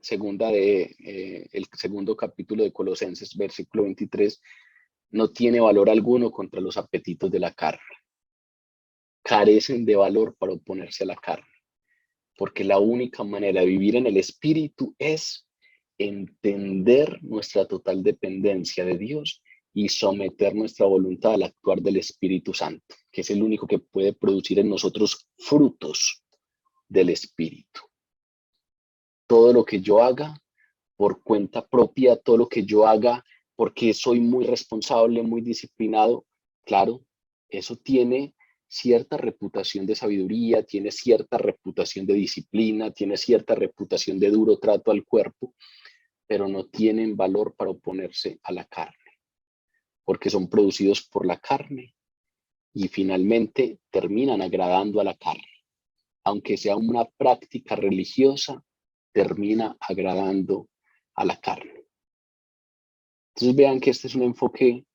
[SPEAKER 1] el segundo capítulo de Colosenses, versículo 23, no tiene valor alguno contra los apetitos de la carne. Carecen de valor para oponerse a la carne, porque la única manera de vivir en el Espíritu es entender nuestra total dependencia de Dios y someter nuestra voluntad al actuar del Espíritu Santo, que es el único que puede producir en nosotros frutos del Espíritu. Todo lo que yo haga por cuenta propia, todo lo que yo haga porque soy muy responsable, muy disciplinado, claro, eso tiene cierta reputación de sabiduría, tiene cierta reputación de disciplina, tiene cierta reputación de duro trato al cuerpo, pero no tienen valor para oponerse a la carne, porque son producidos por la carne y finalmente terminan agradando a la carne. Aunque sea una práctica religiosa, termina agradando a la carne. Entonces vean que este es un enfoque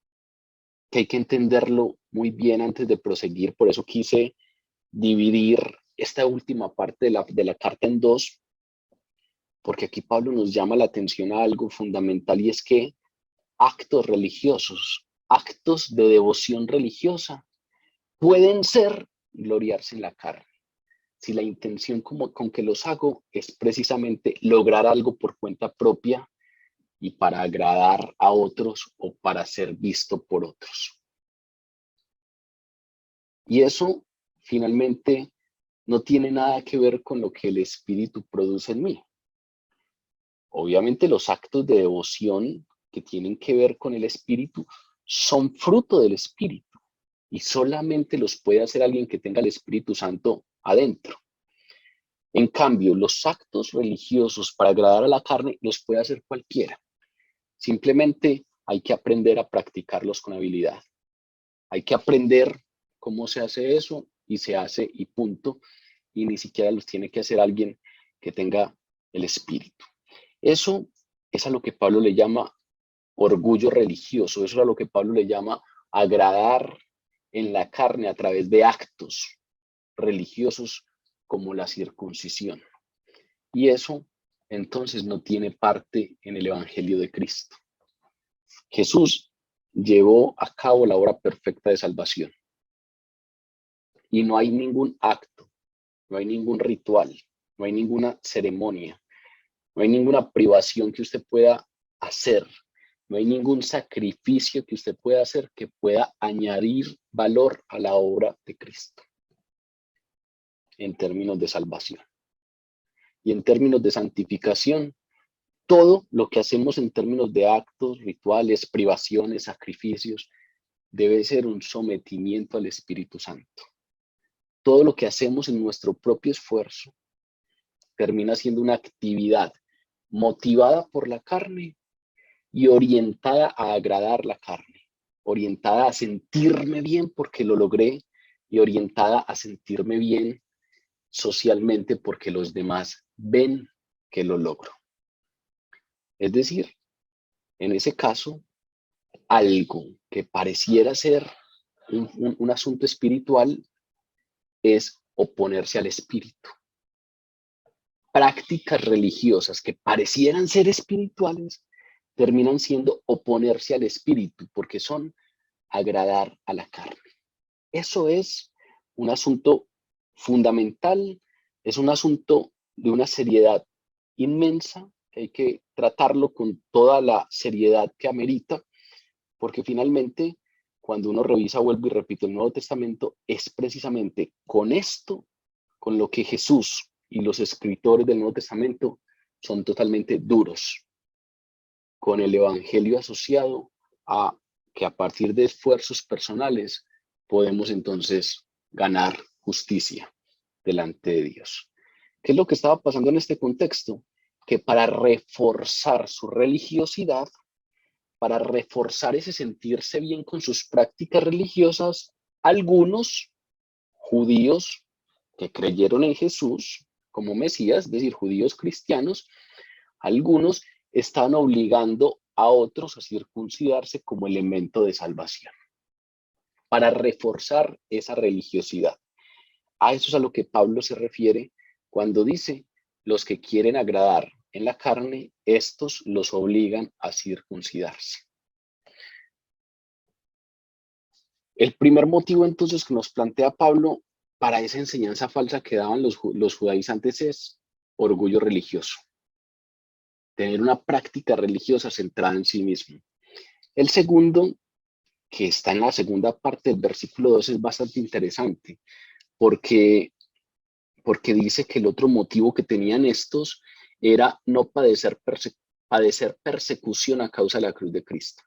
[SPEAKER 1] que hay que entenderlo muy bien antes de proseguir. Por eso quise dividir esta última parte de la carta en dos, porque aquí Pablo nos llama la atención a algo fundamental y es que actos religiosos, actos de devoción religiosa, pueden ser gloriarse en la carne. Si la intención con que los hago es precisamente lograr algo por cuenta propia y para agradar a otros o para ser visto por otros. Y eso finalmente no tiene nada que ver con lo que el Espíritu produce en mí. Obviamente los actos de devoción que tienen que ver con el Espíritu son fruto del Espíritu y solamente los puede hacer alguien que tenga el Espíritu Santo adentro. En cambio, los actos religiosos para agradar a la carne los puede hacer cualquiera. Simplemente hay que aprender a practicarlos con habilidad. Hay que aprender cómo se hace eso y se hace y punto. Y ni siquiera los tiene que hacer alguien que tenga el Espíritu. Eso es a lo que Pablo le llama orgullo religioso. Eso es a lo que Pablo le llama agradar en la carne a través de actos religiosos como la circuncisión. Y eso entonces no tiene parte en el Evangelio de Cristo. Jesús llevó a cabo la obra perfecta de salvación. Y no hay ningún acto, no hay ningún ritual, no hay ninguna ceremonia, no hay ninguna privación que usted pueda hacer, no hay ningún sacrificio que usted pueda hacer que pueda añadir valor a la obra de Cristo en términos de salvación. Y en términos de santificación, todo lo que hacemos en términos de actos, rituales, privaciones, sacrificios, debe ser un sometimiento al Espíritu Santo. Todo lo que hacemos en nuestro propio esfuerzo termina siendo una actividad motivada por la carne y orientada a agradar la carne, orientada a sentirme bien porque lo logré y orientada a sentirme bien socialmente porque los demás ven que lo logro. Es decir, en ese caso, algo que pareciera ser un asunto espiritual es oponerse al espíritu. Prácticas religiosas que parecieran ser espirituales terminan siendo oponerse al espíritu porque son agradar a la carne. Eso es un asunto fundamental, es un asunto de una seriedad inmensa, que hay que tratarlo con toda la seriedad que amerita, porque finalmente, cuando uno revisa, vuelvo y repito, el Nuevo Testamento, es precisamente con esto, con lo que Jesús y los escritores del Nuevo Testamento son totalmente duros, con el evangelio asociado a que a partir de esfuerzos personales podemos entonces ganar justicia delante de Dios. ¿Qué es lo que estaba pasando en este contexto? Que para reforzar su religiosidad, para reforzar ese sentirse bien con sus prácticas religiosas, algunos judíos que creyeron en Jesús como Mesías, es decir, judíos cristianos, algunos estaban obligando a otros a circuncidarse como elemento de salvación, para reforzar esa religiosidad. A eso es a lo que Pablo se refiere cuando dice, los que quieren agradar en la carne, estos los obligan a circuncidarse. El primer motivo entonces que nos plantea Pablo para esa enseñanza falsa que daban los judaizantes es orgullo religioso, tener una práctica religiosa centrada en sí mismo. El segundo, que está en la segunda parte del versículo 2, es bastante interesante, porque dice que el otro motivo que tenían estos era no padecer persecución a causa de la cruz de Cristo.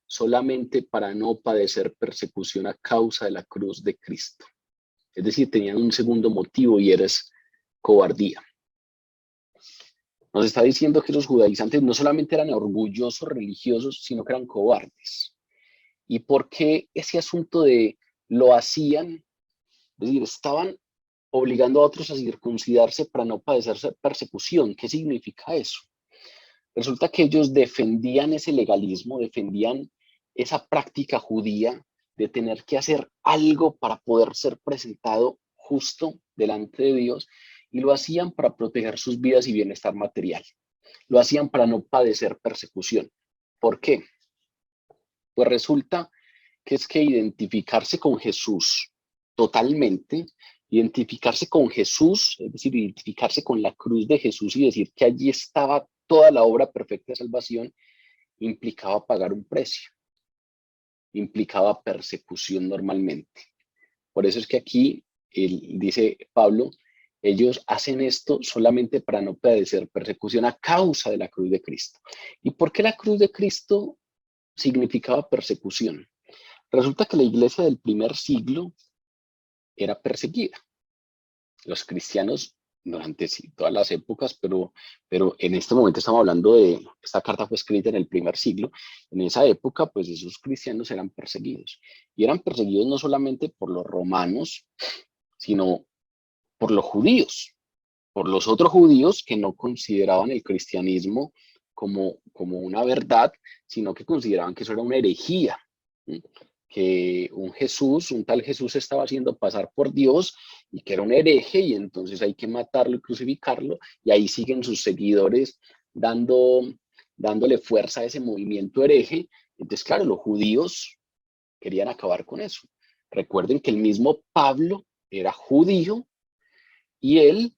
[SPEAKER 1] Solamente para no padecer persecución a causa de la cruz de Cristo. Es decir, tenían un segundo motivo y era cobardía. Nos está diciendo que los judaizantes no solamente eran orgullosos religiosos, sino que eran cobardes. ¿Y por qué ese asunto de lo hacían? Es decir, estaban obligando a otros a circuncidarse para no padecer persecución. ¿Qué significa eso? Resulta que ellos defendían ese legalismo, defendían esa práctica judía de tener que hacer algo para poder ser presentado justo delante de Dios, y lo hacían para proteger sus vidas y bienestar material. Lo hacían para no padecer persecución. ¿Por qué? Pues resulta que es que identificarse con Jesús totalmente, identificarse con Jesús, es decir, identificarse con la cruz de Jesús y decir que allí estaba toda la obra perfecta de salvación, implicaba pagar un precio, implicaba persecución normalmente. Por eso es que aquí dice Pablo, ellos hacen esto solamente para no padecer persecución a causa de la cruz de Cristo. ¿Y por qué la cruz de Cristo significaba persecución? Resulta que la iglesia del primer siglo era perseguida. Los cristianos durante todas las épocas, pero en este momento estamos hablando de, esta carta fue escrita en el primer siglo, en esa época pues esos cristianos eran perseguidos, y eran perseguidos no solamente por los romanos, sino por los judíos, por los otros judíos que no consideraban el cristianismo como una verdad, sino que consideraban que eso era una herejía, ¿sí? Que un tal Jesús estaba haciendo pasar por Dios y que era un hereje, y entonces hay que matarlo y crucificarlo, y ahí siguen sus seguidores dándole fuerza a ese movimiento hereje. Entonces, claro, los judíos querían acabar con eso. Recuerden que el mismo Pablo era judío, y él,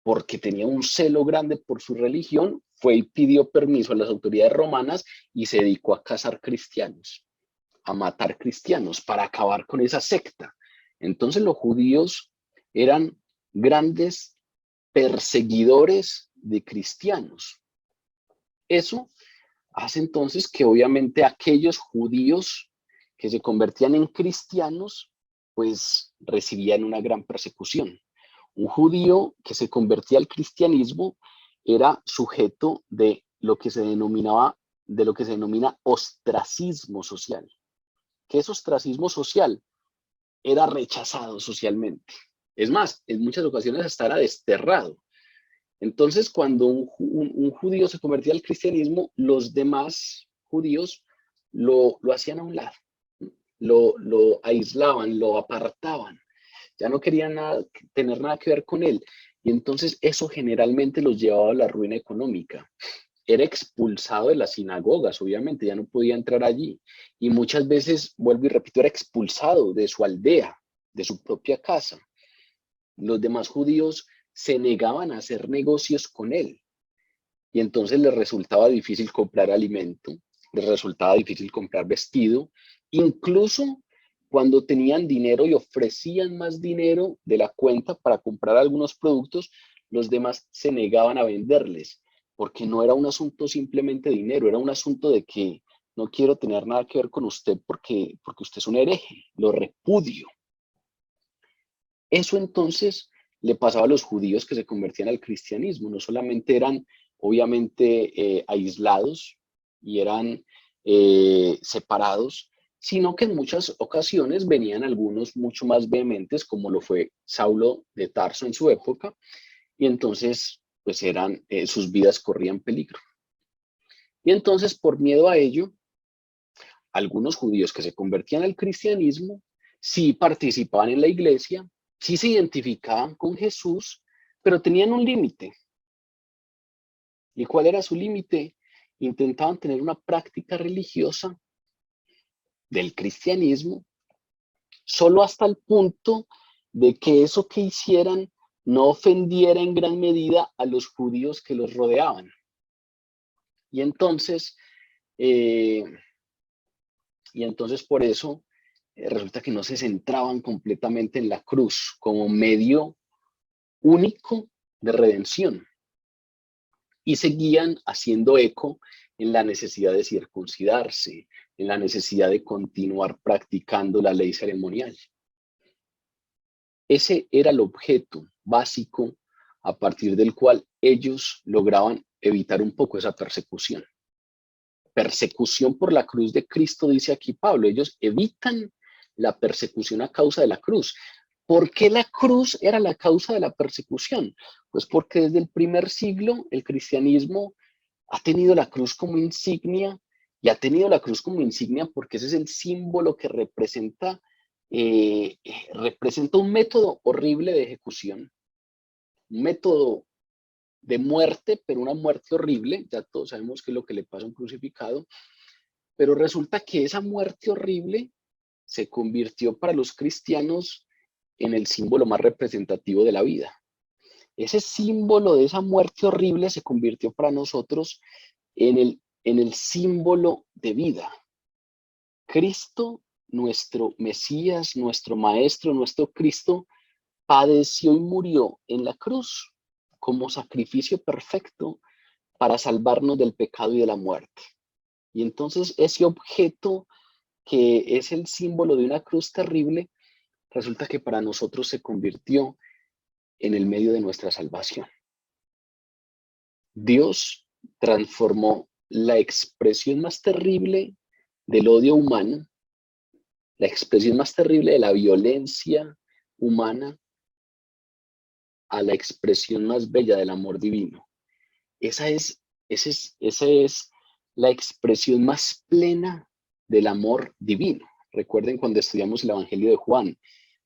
[SPEAKER 1] porque tenía un celo grande por su religión, fue y pidió permiso a las autoridades romanas y se dedicó a cazar cristianos, a matar cristianos para acabar con esa secta. Entonces los judíos eran grandes perseguidores de cristianos. Eso hace entonces que obviamente aquellos judíos que se convertían en cristianos, pues recibían una gran persecución. Un judío que se convertía al cristianismo era sujeto de lo que se denomina ostracismo social. ¿Qué es ostracismo social? Era rechazado socialmente. Es más, en muchas ocasiones hasta era desterrado. Entonces, cuando un judío se convertía al cristianismo, los demás judíos lo hacían a un lado, lo aislaban, lo apartaban. ya no querían tener nada que ver con él. Y entonces eso generalmente los llevaba a la ruina económica. Era expulsado de las sinagogas, obviamente, ya no podía entrar allí. Y muchas veces, vuelvo y repito, era expulsado de su aldea, de su propia casa. Los demás judíos se negaban a hacer negocios con él. Y entonces les resultaba difícil comprar alimento, les resultaba difícil comprar vestido, incluso cuando tenían dinero y ofrecían más dinero de la cuenta para comprar algunos productos, los demás se negaban a venderles, porque no era un asunto simplemente de dinero, era un asunto de que no quiero tener nada que ver con usted porque usted es un hereje, lo repudio. Eso entonces le pasaba a los judíos que se convertían al cristianismo, no solamente eran obviamente aislados y eran separados, sino que en muchas ocasiones venían algunos mucho más vehementes, como lo fue Saulo de Tarso en su época, y entonces pues sus vidas corrían peligro. Y entonces por miedo a ello, algunos judíos que se convertían al cristianismo sí participaban en la iglesia, sí se identificaban con Jesús, pero tenían un límite. ¿Y cuál era su límite? Intentaban tener una práctica religiosa del cristianismo solo hasta el punto de que eso que hicieran no ofendiera en gran medida a los judíos que los rodeaban. Y entonces por eso resulta que no se centraban completamente en la cruz como medio único de redención y seguían haciendo eco en la necesidad de circuncidarse, en la necesidad de continuar practicando la ley ceremonial. Ese era el objeto básico a partir del cual ellos lograban evitar un poco esa persecución. Persecución por la cruz de Cristo, dice aquí Pablo. Ellos evitan la persecución a causa de la cruz. ¿Por qué la cruz era la causa de la persecución? Pues porque desde el primer siglo el cristianismo ha tenido la cruz como insignia y ha tenido la cruz como insignia porque ese es el símbolo que representa un método horrible de ejecución, un método de muerte, pero una muerte horrible. Ya todos sabemos qué es lo que le pasa a un crucificado, pero resulta que esa muerte horrible se convirtió para los cristianos en el símbolo más representativo de la vida. Ese símbolo de esa muerte horrible se convirtió para nosotros en el símbolo de vida. Cristo, nuestro Mesías, nuestro Maestro, nuestro Cristo, padeció y murió en la cruz como sacrificio perfecto para salvarnos del pecado y de la muerte. Y entonces ese objeto que es el símbolo de una cruz terrible, resulta que para nosotros se convirtió en el medio de nuestra salvación. Dios transformó la expresión más terrible del odio humano, la expresión más terrible de la violencia humana, a la expresión más bella del amor divino. Esa es la expresión más plena del amor divino. Recuerden cuando estudiamos el Evangelio de Juan,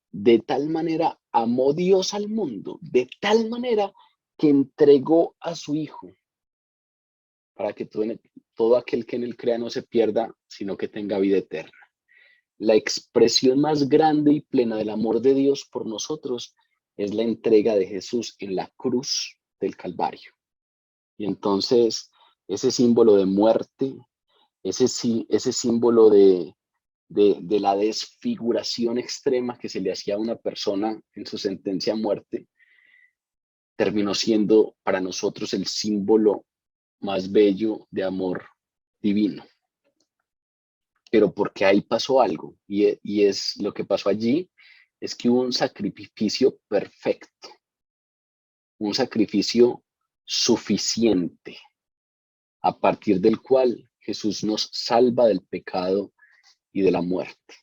[SPEAKER 1] de tal manera amó Dios al mundo, de tal manera que entregó a su Hijo, para que todo aquel que en él crea no se pierda, sino que tenga vida eterna. La expresión más grande y plena del amor de Dios por nosotros es la entrega de Jesús en la cruz del Calvario. Y entonces ese símbolo de muerte, ese símbolo de la desfiguración extrema que se le hacía a una persona en su sentencia a muerte, terminó siendo para nosotros el símbolo más bello de amor divino. Pero porque ahí pasó algo, y es lo que pasó allí, es que hubo un sacrificio perfecto, un sacrificio suficiente, a partir del cual Jesús nos salva del pecado y de la muerte.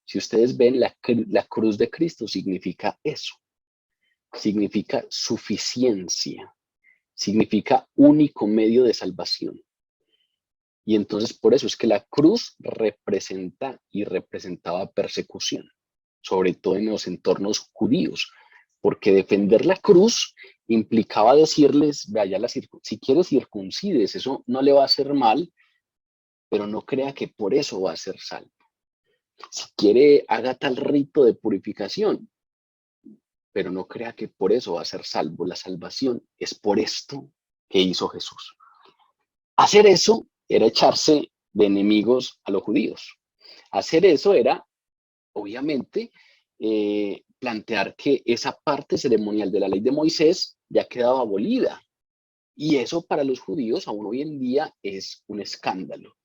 [SPEAKER 1] Si ustedes ven, la cruz de Cristo significa eso, significa suficiencia, significa único medio de salvación. Y entonces por eso es que la cruz representa y representaba persecución. sobre todo en los entornos judíos, porque defender la cruz implicaba decirles, vaya, si quieres circuncides, eso no le va a hacer mal, pero no crea que por eso va a ser salvo. Si quiere, haga tal rito de purificación, pero no crea que por eso va a ser salvo. La salvación es por esto que hizo Jesús. Hacer eso era echarse de enemigos a los judíos. Hacer eso era, obviamente, plantear que esa parte ceremonial de la ley de Moisés ya quedaba abolida. Y eso para los judíos aún hoy en día es un escándalo.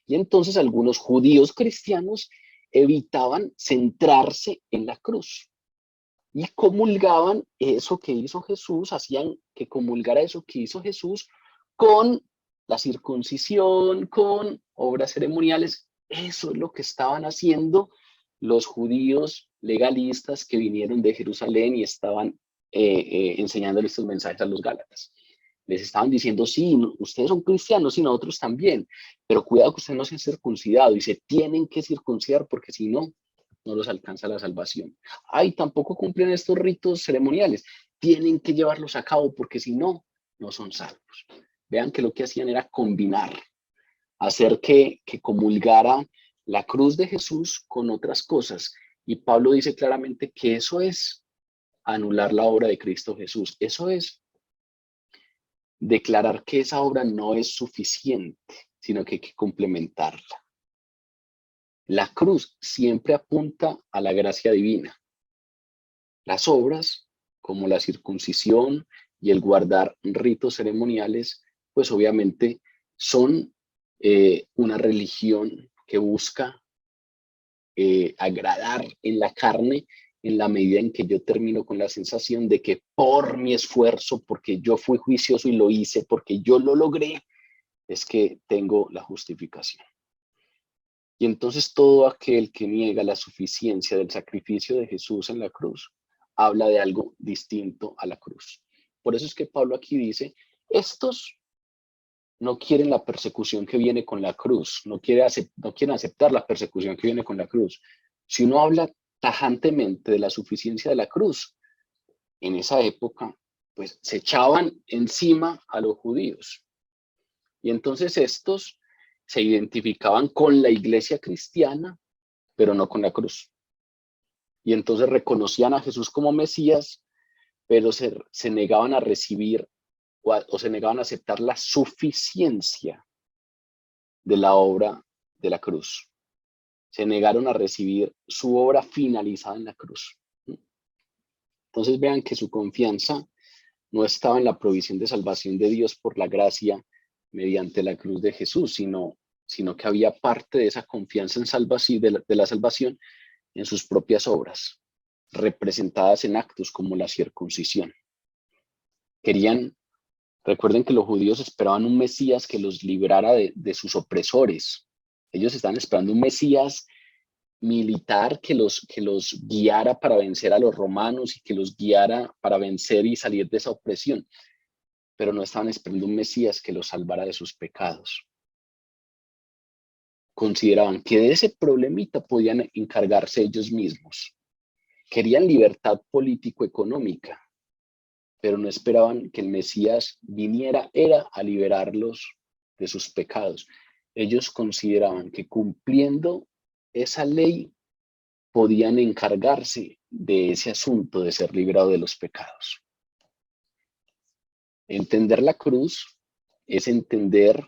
[SPEAKER 1] Y entonces algunos judíos cristianos evitaban centrarse en la cruz y comulgaban eso que hizo Jesús, hacían que comulgara eso que hizo Jesús con la circuncisión, con obras ceremoniales. Eso es lo que estaban haciendo los judíos legalistas que vinieron de Jerusalén y estaban enseñándole estos mensajes a los gálatas. Les estaban diciendo, sí, ustedes son cristianos y nosotros también, pero cuidado que ustedes no se han circuncidado y se tienen que circuncidar porque si no, no los alcanza la salvación. Ay, tampoco cumplen estos ritos ceremoniales. Tienen que llevarlos a cabo porque si no, no son salvos. Vean que lo que hacían era combinar, hacer que comulgara la cruz de Jesús con otras cosas. Y Pablo dice claramente que eso es anular la obra de Cristo Jesús. Eso es declarar que esa obra no es suficiente, sino que hay que complementarla. La cruz siempre apunta a la gracia divina. Las obras, como la circuncisión y el guardar ritos ceremoniales, pues obviamente son una religión que busca agradar en la carne en la medida en que yo termino con la sensación de que por mi esfuerzo, porque yo fui juicioso y lo hice, porque yo lo logré, es que tengo la justificación. Y entonces todo aquel que niega la suficiencia del sacrificio de Jesús en la cruz, habla de algo distinto a la cruz. Por eso es que Pablo aquí dice, estos no quieren la persecución que viene con la cruz, no quieren aceptar la persecución que viene con la cruz. Si uno habla tajantemente de la suficiencia de la cruz, en esa época, pues se echaban encima a los judíos. Y entonces estos se identificaban con la iglesia cristiana, pero no con la cruz. Y entonces reconocían a Jesús como Mesías, pero se negaban a recibir o se negaban a aceptar la suficiencia de la obra de la cruz. Se negaron a recibir su obra finalizada en la cruz. Entonces vean que su confianza no estaba en la provisión de salvación de Dios por la gracia mediante la cruz de Jesús, sino que había parte de esa confianza en salvación, de la salvación en sus propias obras, representadas en actos como la circuncisión. Recuerden que los judíos esperaban un Mesías que los librara de sus opresores. Ellos estaban esperando un Mesías militar que los guiara para vencer a los romanos y que los guiara para vencer y salir de esa opresión. Pero no estaban esperando un Mesías que los salvara de sus pecados. Consideraban que de ese problemita podían encargarse ellos mismos. Querían libertad político-económica, pero no esperaban que el Mesías viniera a liberarlos de sus pecados. Ellos consideraban que cumpliendo esa ley podían encargarse de ese asunto de ser librado de los pecados. Entender la cruz es entender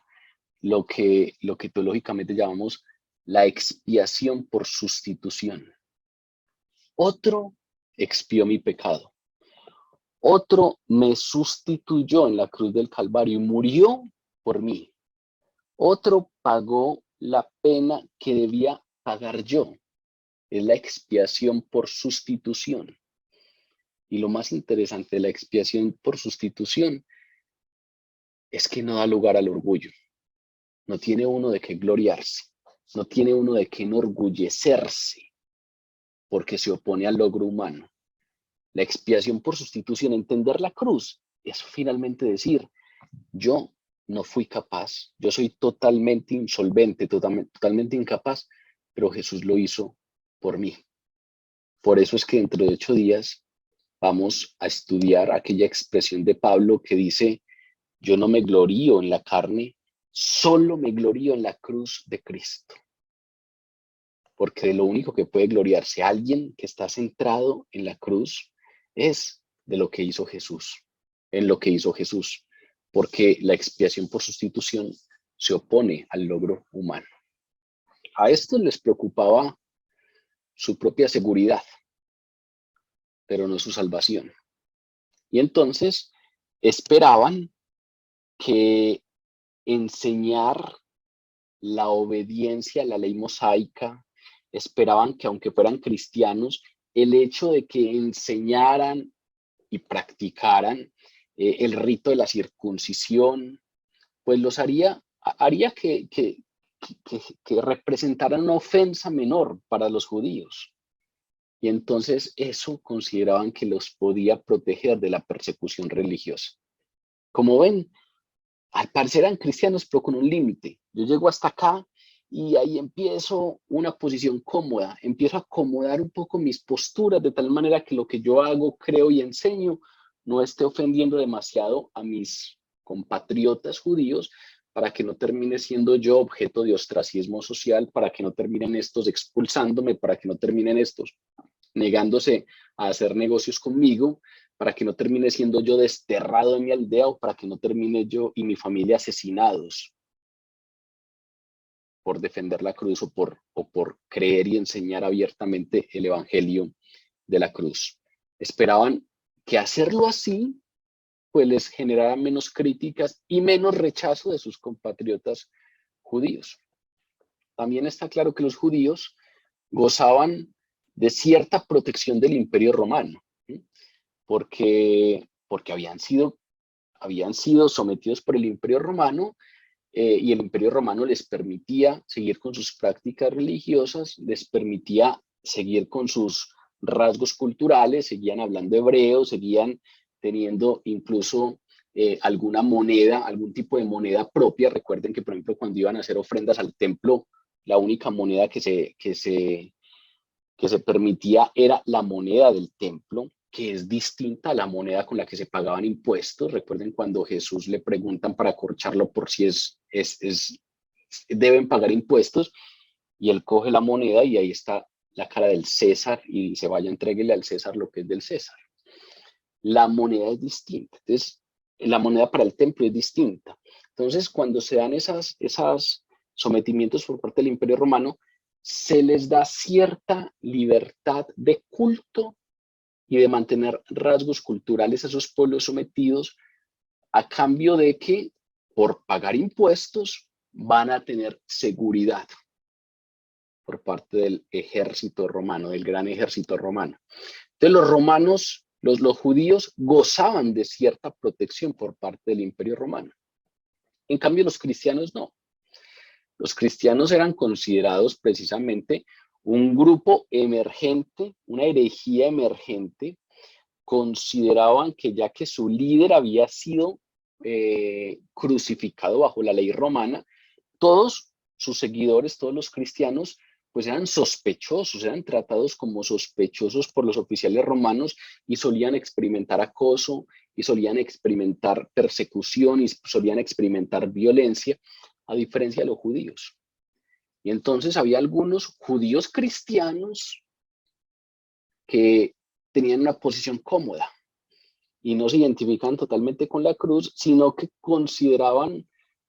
[SPEAKER 1] lo que teológicamente llamamos la expiación por sustitución. Otro expió mi pecado. Otro me sustituyó en la cruz del Calvario y murió por mí. Otro pagó la pena que debía pagar yo. Es la expiación por sustitución. Y lo más interesante de la expiación por sustitución es que no da lugar al orgullo. No tiene uno de qué gloriarse. No tiene uno de qué enorgullecerse porque se opone al logro humano. La expiación por sustitución, entender la cruz, es finalmente decir, yo no fui capaz, yo soy totalmente insolvente, totalmente incapaz, pero Jesús lo hizo por mí. Por eso es que dentro de 8 días vamos a estudiar aquella expresión de Pablo que dice: yo no me glorío en la carne, solo me glorío en la cruz de Cristo. Porque de lo único que puede gloriarse alguien que está centrado en la cruz es de lo que hizo Jesús, en lo que hizo Jesús, porque la expiación por sustitución se opone al logro humano. A estos les preocupaba su propia seguridad, pero no su salvación. Y entonces esperaban que enseñar la obediencia a la ley mosaica, esperaban que aunque fueran cristianos, el hecho de que enseñaran y practicaran el rito de la circuncisión, pues los haría que representaran una ofensa menor para los judíos. Y entonces eso consideraban que los podía proteger de la persecución religiosa. Como ven, al parecer eran cristianos, pero con un límite. Yo llego hasta acá y ahí empiezo una posición cómoda, empiezo a acomodar un poco mis posturas de tal manera que lo que yo hago, creo y enseño no esté ofendiendo demasiado a mis compatriotas judíos, para que no termine siendo yo objeto de ostracismo social, para que no terminen estos expulsándome, para que no terminen estos negándose a hacer negocios conmigo, para que no termine siendo yo desterrado de mi aldea, o para que no termine yo y mi familia asesinados por defender la cruz o por creer y enseñar abiertamente el evangelio de la cruz. Esperaban que hacerlo así pues les generara menos críticas y menos rechazo de sus compatriotas judíos. También está claro que los judíos gozaban de cierta protección del Imperio Romano, ¿sí? porque habían sido sometidos por el Imperio Romano, y el Imperio Romano les permitía seguir con sus prácticas religiosas, les permitía seguir con sus rasgos culturales, seguían hablando hebreo, seguían teniendo incluso alguna moneda, algún tipo de moneda propia. Recuerden que, por ejemplo, cuando iban a hacer ofrendas al templo, la única moneda que se permitía era la moneda del templo, que es distinta a la moneda con la que se pagaban impuestos. Recuerden cuando Jesús le preguntan para corcharlo por si deben pagar impuestos, y él coge la moneda y ahí está la cara del César y dice: vaya, entréguele al César lo que es del César. La moneda es distinta. Entonces, la moneda para el templo es distinta. Entonces, cuando se dan esos sometimientos por parte del Imperio Romano, se les da cierta libertad de culto y de mantener rasgos culturales a esos pueblos sometidos, a cambio de que por pagar impuestos van a tener seguridad por parte del ejército romano, del gran ejército romano. Entonces los romanos, los judíos gozaban de cierta protección por parte del Imperio Romano. En cambio los cristianos no. Los cristianos eran considerados precisamente un grupo emergente, una herejía emergente. Consideraban que ya que su líder había sido crucificado bajo la ley romana, todos sus seguidores, todos los cristianos, pues eran sospechosos, eran tratados como sospechosos por los oficiales romanos, y solían experimentar acoso, y solían experimentar persecución, y solían experimentar violencia, a diferencia de los judíos. Y entonces había algunos judíos cristianos que tenían una posición cómoda y no se identificaban totalmente con la cruz, sino que consideraban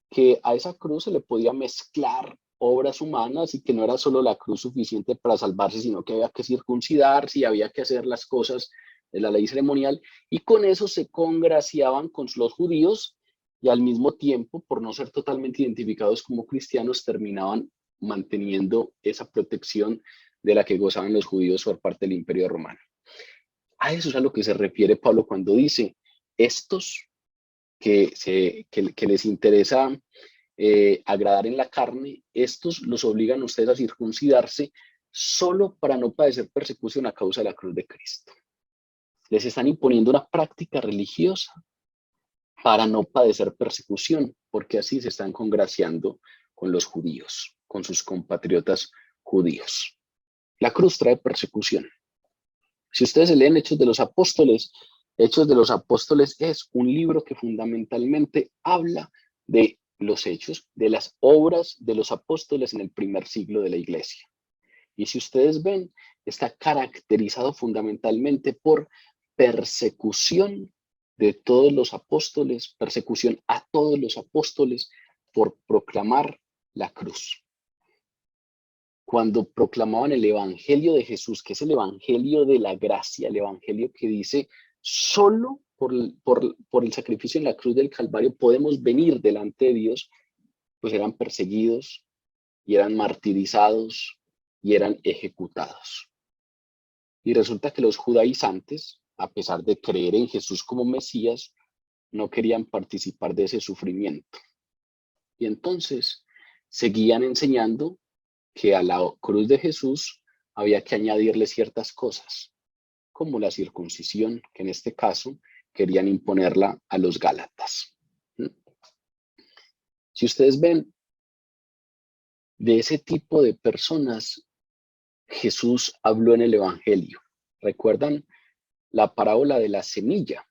[SPEAKER 1] que a esa cruz se le podía mezclar obras humanas, y que no era solo la cruz suficiente para salvarse, sino que había que circuncidarse y había que hacer las cosas de la ley ceremonial, y con eso se congraciaban con los judíos, y al mismo tiempo, por no ser totalmente identificados como cristianos, terminaban manteniendo esa protección de la que gozaban los judíos por parte del Imperio Romano. A eso es a lo que se refiere Pablo cuando dice: estos que les interesa agradar en la carne, estos los obligan a ustedes a circuncidarse solo para no padecer persecución a causa de la cruz de Cristo. Les están imponiendo una práctica religiosa para no padecer persecución, porque así se están congraciando con los judíos, con sus compatriotas judíos. La cruz trae persecución. Si ustedes leen Hechos de los Apóstoles es un libro que fundamentalmente habla de los hechos, de las obras de los apóstoles en el primer siglo de la iglesia. Y si ustedes ven, está caracterizado fundamentalmente por persecución de todos los apóstoles, persecución a todos los apóstoles por proclamar la cruz. Cuando proclamaban el evangelio de Jesús, que es el evangelio de la gracia, el evangelio que dice, solo por el sacrificio en la cruz del Calvario podemos venir delante de Dios, pues eran perseguidos y eran martirizados y eran ejecutados. Y resulta que los judaizantes, a pesar de creer en Jesús como Mesías, no querían participar de ese sufrimiento. Y entonces seguían enseñando que a la cruz de Jesús había que añadirle ciertas cosas, como la circuncisión, que en este caso querían imponerla a los gálatas. Si ustedes ven, de ese tipo de personas, Jesús habló en el Evangelio. ¿Recuerdan la parábola de la semilla?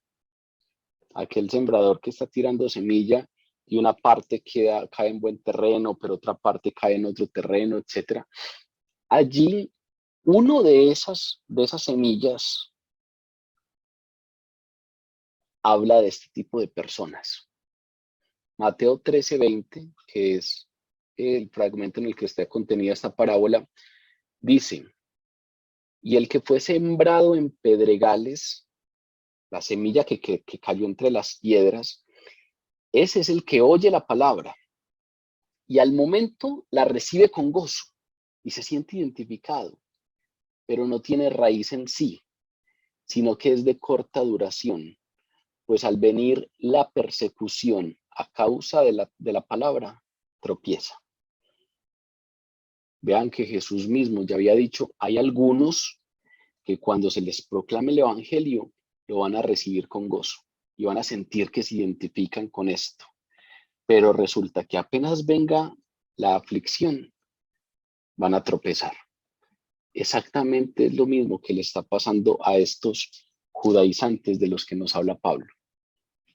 [SPEAKER 1] Aquel sembrador que está tirando semilla y una parte cae en buen terreno, pero otra parte cae en otro terreno, etc. Allí, uno de esas semillas habla de este tipo de personas. Mateo 13:20, que es el fragmento en el que está contenida esta parábola, dice, y el que fue sembrado en pedregales, la semilla que cayó entre las piedras, ese es el que oye la palabra y al momento la recibe con gozo y se siente identificado, pero no tiene raíz en sí, sino que es de corta duración, pues al venir la persecución a causa de la palabra, tropieza. Vean que Jesús mismo ya había dicho, hay algunos que cuando se les proclame el evangelio, lo van a recibir con gozo y van a sentir que se identifican con esto. Pero resulta que apenas venga la aflicción, van a tropezar. Exactamente es lo mismo que le está pasando a estos judaizantes de los que nos habla Pablo.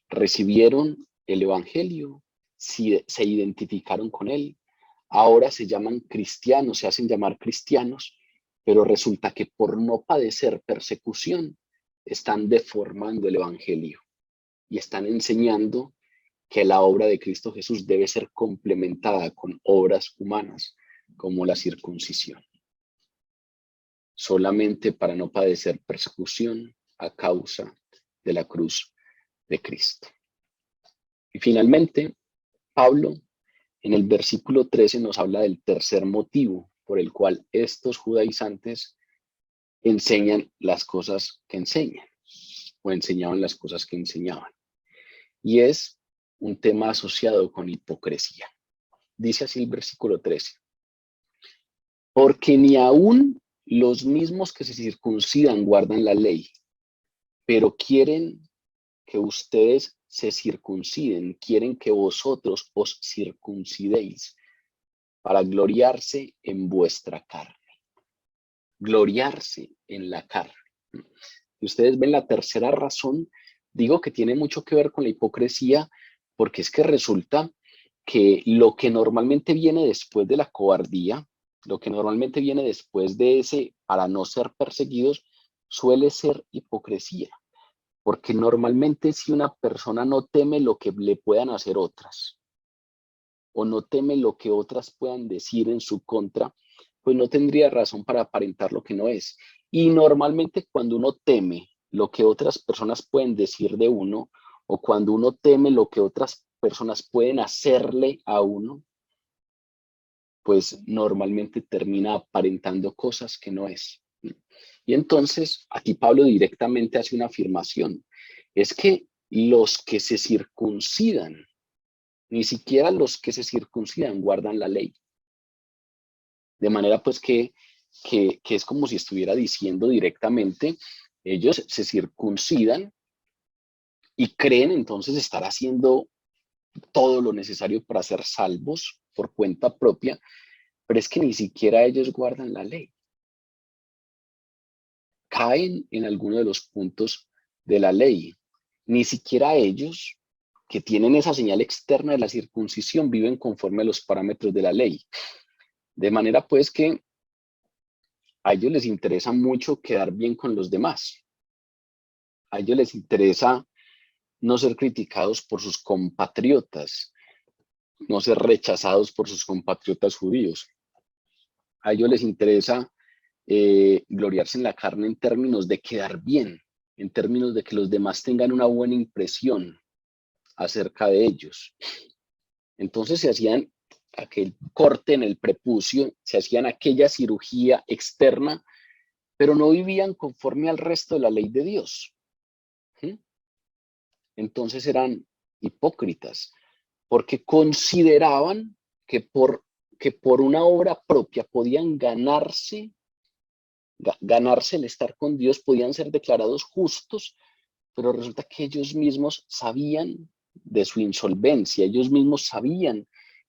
[SPEAKER 1] Recibieron el evangelio, se identificaron con él, ahora se llaman cristianos, se hacen llamar cristianos, pero resulta que por no padecer persecución, están deformando el evangelio y están enseñando que la obra de Cristo Jesús debe ser complementada con obras humanas, como la circuncisión, solamente para no padecer persecución a causa de la cruz de Cristo. Y finalmente, Pablo, en el versículo 13, nos habla del tercer motivo por el cual estos judaizantes enseñan las cosas que enseñan, o enseñaban las cosas que enseñaban. Y es un tema asociado con hipocresía. Dice así el versículo 13. Porque ni aún los mismos que se circuncidan guardan la ley, pero quieren que ustedes se circunciden, quieren que vosotros os circuncidéis para gloriarse en vuestra carne. Gloriarse en la carne. Y ustedes ven la tercera razón, digo que tiene mucho que ver con la hipocresía, porque es que resulta que lo que normalmente viene después de la cobardía, lo que normalmente viene después de ese para no ser perseguidos, suele ser hipocresía. Porque normalmente si una persona no teme lo que le puedan hacer otras, o no teme lo que otras puedan decir en su contra, pues no tendría razón para aparentar lo que no es. Y normalmente cuando uno teme lo que otras personas pueden decir de uno, o cuando uno teme lo que otras personas pueden hacerle a uno, pues normalmente termina aparentando cosas que no es. Y entonces aquí Pablo directamente hace una afirmación, es que los que se circuncidan, ni siquiera los que se circuncidan guardan la ley. De manera pues que es como si estuviera diciendo directamente, ellos se circuncidan y creen entonces estar haciendo todo lo necesario para ser salvos por cuenta propia, pero es que ni siquiera ellos guardan la ley. caen en alguno de los puntos de la ley. Ni siquiera ellos, que tienen esa señal externa de la circuncisión, viven conforme a los parámetros de la ley. De manera pues que a ellos les interesa mucho quedar bien con los demás. A ellos les interesa no ser criticados por sus compatriotas, no ser rechazados por sus compatriotas judíos. A ellos les interesa gloriarse en la carne en términos de quedar bien, en términos de que los demás tengan una buena impresión acerca de ellos. Entonces se hacían aquel corte en el prepucio, se hacían aquella cirugía externa, pero no vivían conforme al resto de la ley de Dios. Entonces eran hipócritas, porque consideraban que por una obra propia podían ganarse el estar con Dios, podían ser declarados justos, pero resulta que ellos mismos sabían de su insolvencia, ellos mismos sabían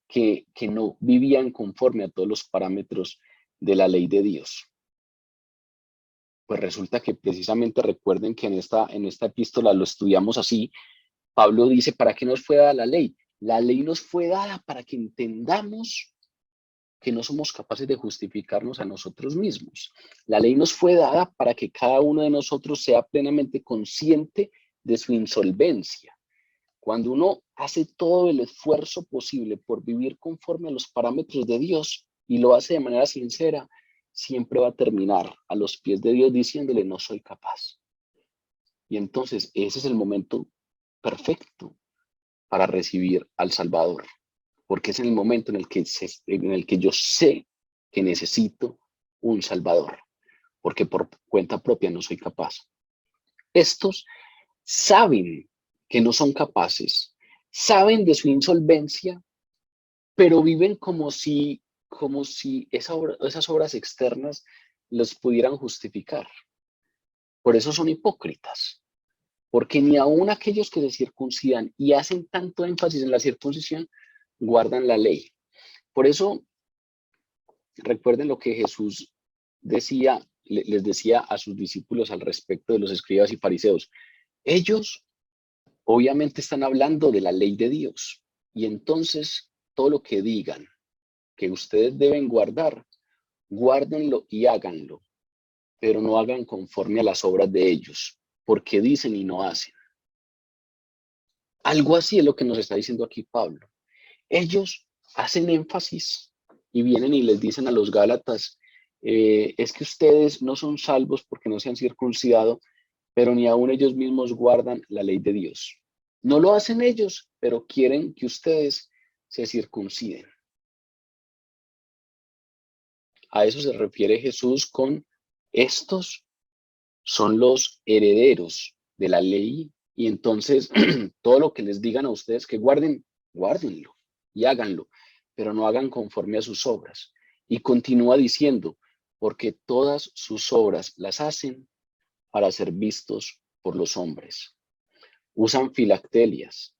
[SPEAKER 1] que no vivían conforme a todos los parámetros de la ley de Dios. Pues resulta que precisamente recuerden que en esta epístola lo estudiamos así. Pablo dice, ¿para qué nos fue dada la ley? La ley nos fue dada para que entendamos que no somos capaces de justificarnos a nosotros mismos. La ley nos fue dada para que cada uno de nosotros sea plenamente consciente de su insolvencia. Cuando uno hace todo el esfuerzo posible por vivir conforme a los parámetros de Dios y lo hace de manera sincera, siempre va a terminar a los pies de Dios diciéndole, no soy capaz. Y entonces ese es el momento perfecto para recibir al Salvador, porque es en el momento en el que yo sé que necesito un Salvador, porque por cuenta propia no soy capaz. Estos saben que no son capaces, saben de su insolvencia, pero viven como si esas obras externas los pudieran justificar. Por eso son hipócritas, porque ni aun aquellos que se circuncidan y hacen tanto énfasis en la circuncisión, guardan la ley. Por eso, recuerden lo que Jesús les decía a sus discípulos al respecto de los escribas y fariseos. Ellos obviamente están hablando de la ley de Dios, y entonces todo lo que digan que ustedes deben guardar, guárdenlo y háganlo, pero no hagan conforme a las obras de ellos, porque dicen y no hacen. Algo así es lo que nos está diciendo aquí Pablo. Ellos hacen énfasis y vienen y les dicen a los Gálatas, es que ustedes no son salvos porque no se han circuncidado, pero ni aun ellos mismos guardan la ley de Dios. No lo hacen ellos, pero quieren que ustedes se circunciden. A eso se refiere Jesús con estos son los herederos de la ley, y entonces todo lo que les digan a ustedes que guarden, guárdenlo y háganlo, pero no hagan conforme a sus obras. Y continúa diciendo, porque todas sus obras las hacen para ser vistos por los hombres. Usan filactelias,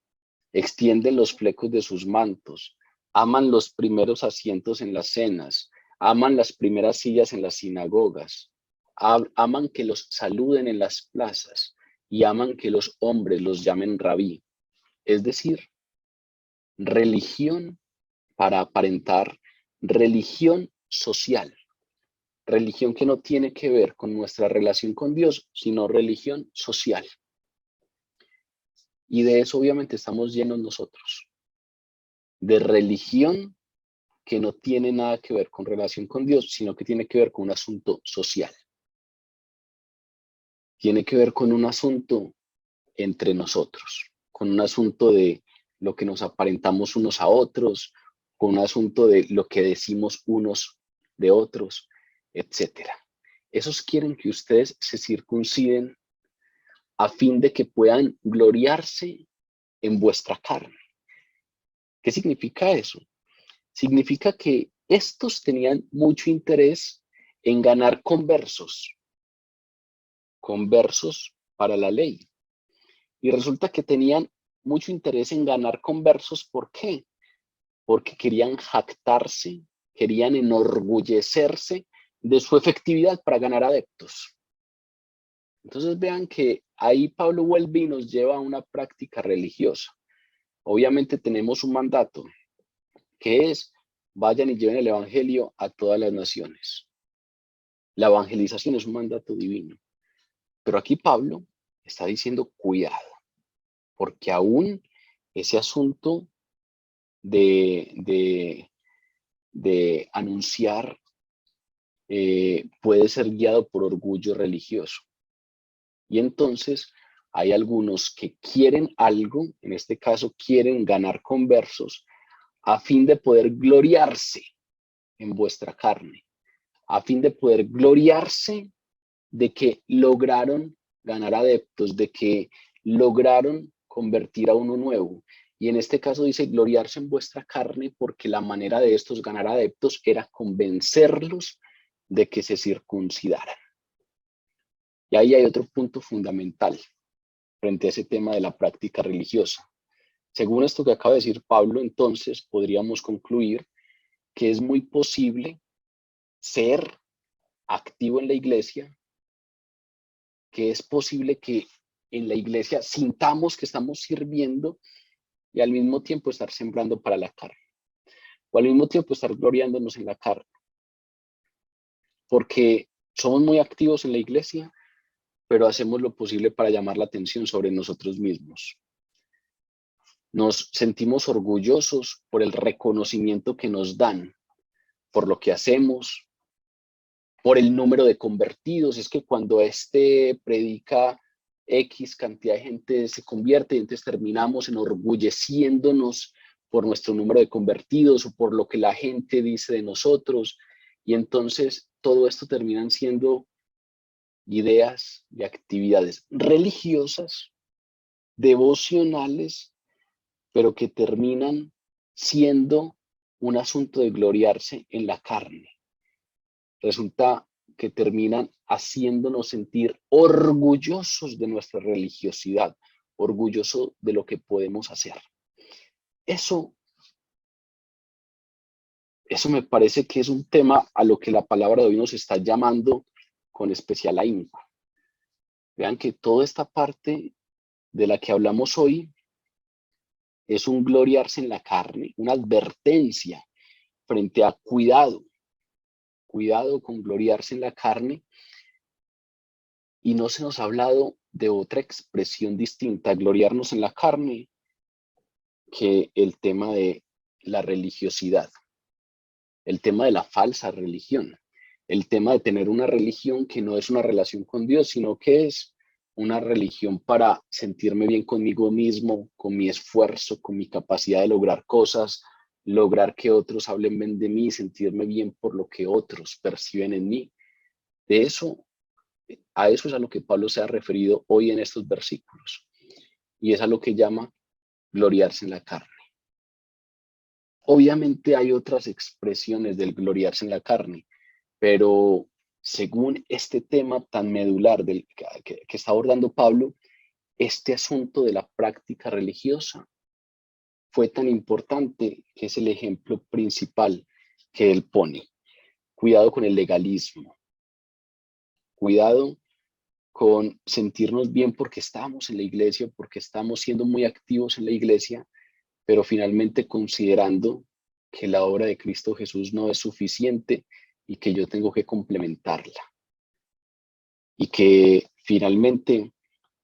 [SPEAKER 1] extienden los flecos de sus mantos, aman los primeros asientos en las cenas, aman las primeras sillas en las sinagogas, aman que los saluden en las plazas y aman que los hombres los llamen rabí. Es decir, religión para aparentar, religión social, religión que no tiene que ver con nuestra relación con Dios, sino religión social. Y de eso obviamente estamos llenos nosotros, de religión que no tiene nada que ver con relación con Dios, sino que tiene que ver con un asunto social. Tiene que ver con un asunto entre nosotros, con un asunto de lo que nos aparentamos unos a otros, con un asunto de lo que decimos unos de otros, etcétera. Esos quieren que ustedes se circunciden a fin de que puedan gloriarse en vuestra carne. ¿Qué significa eso? Significa que estos tenían mucho interés en ganar conversos para la ley. Y resulta que tenían mucho interés en ganar conversos. ¿Por qué? Porque querían jactarse, querían enorgullecerse de su efectividad para ganar adeptos. Entonces vean que ahí Pablo vuelve y nos lleva a una práctica religiosa. Obviamente tenemos un mandato, que es, vayan y lleven el evangelio a todas las naciones. La evangelización es un mandato divino. Pero aquí Pablo está diciendo cuidado, porque aún ese asunto de anunciar puede ser guiado por orgullo religioso. Y entonces hay algunos que quieren algo, en este caso quieren ganar conversos, a fin de poder gloriarse en vuestra carne, a fin de poder gloriarse de que lograron ganar adeptos, de que lograron convertir a uno nuevo. Y en este caso dice gloriarse en vuestra carne, porque la manera de estos ganar adeptos era convencerlos de que se circuncidaran. Y ahí hay otro punto fundamental frente a ese tema de la práctica religiosa. Según esto que acaba de decir Pablo, entonces podríamos concluir que es muy posible ser activo en la iglesia, que es posible que en la iglesia sintamos que estamos sirviendo y al mismo tiempo estar sembrando para la carne, o al mismo tiempo estar gloriándonos en la carne, porque somos muy activos en la iglesia, pero hacemos lo posible para llamar la atención sobre nosotros mismos. Nos sentimos orgullosos por el reconocimiento que nos dan, por lo que hacemos, por el número de convertidos. Es que cuando predica, X cantidad de gente se convierte y entonces terminamos enorgulleciéndonos por nuestro número de convertidos o por lo que la gente dice de nosotros. Y entonces todo esto terminan siendo ideas y actividades religiosas, devocionales, pero que terminan siendo un asunto de gloriarse en la carne. Resulta que terminan haciéndonos sentir orgullosos de nuestra religiosidad, orgullosos de lo que podemos hacer. Eso me parece que es un tema a lo que la palabra de hoy nos está llamando con especial ahínco. Vean que toda esta parte de la que hablamos hoy es un gloriarse en la carne, una advertencia frente a cuidado con gloriarse en la carne. Y no se nos ha hablado de otra expresión distinta, gloriarnos en la carne, que el tema de la religiosidad, el tema de la falsa religión, el tema de tener una religión que no es una relación con Dios, sino que es una religión para sentirme bien conmigo mismo, con mi esfuerzo, con mi capacidad de lograr cosas, lograr que otros hablen bien de mí, sentirme bien por lo que otros perciben en mí. A eso es a lo que Pablo se ha referido hoy en estos versículos. Y es a lo que llama gloriarse en la carne. Obviamente hay otras expresiones del gloriarse en la carne, pero según este tema tan medular que está abordando Pablo, este asunto de la práctica religiosa fue tan importante que es el ejemplo principal que él pone. Cuidado con el legalismo. Cuidado con sentirnos bien porque estamos en la iglesia, porque estamos siendo muy activos en la iglesia, pero finalmente considerando que la obra de Cristo Jesús no es suficiente y que yo tengo que complementarla. Y que finalmente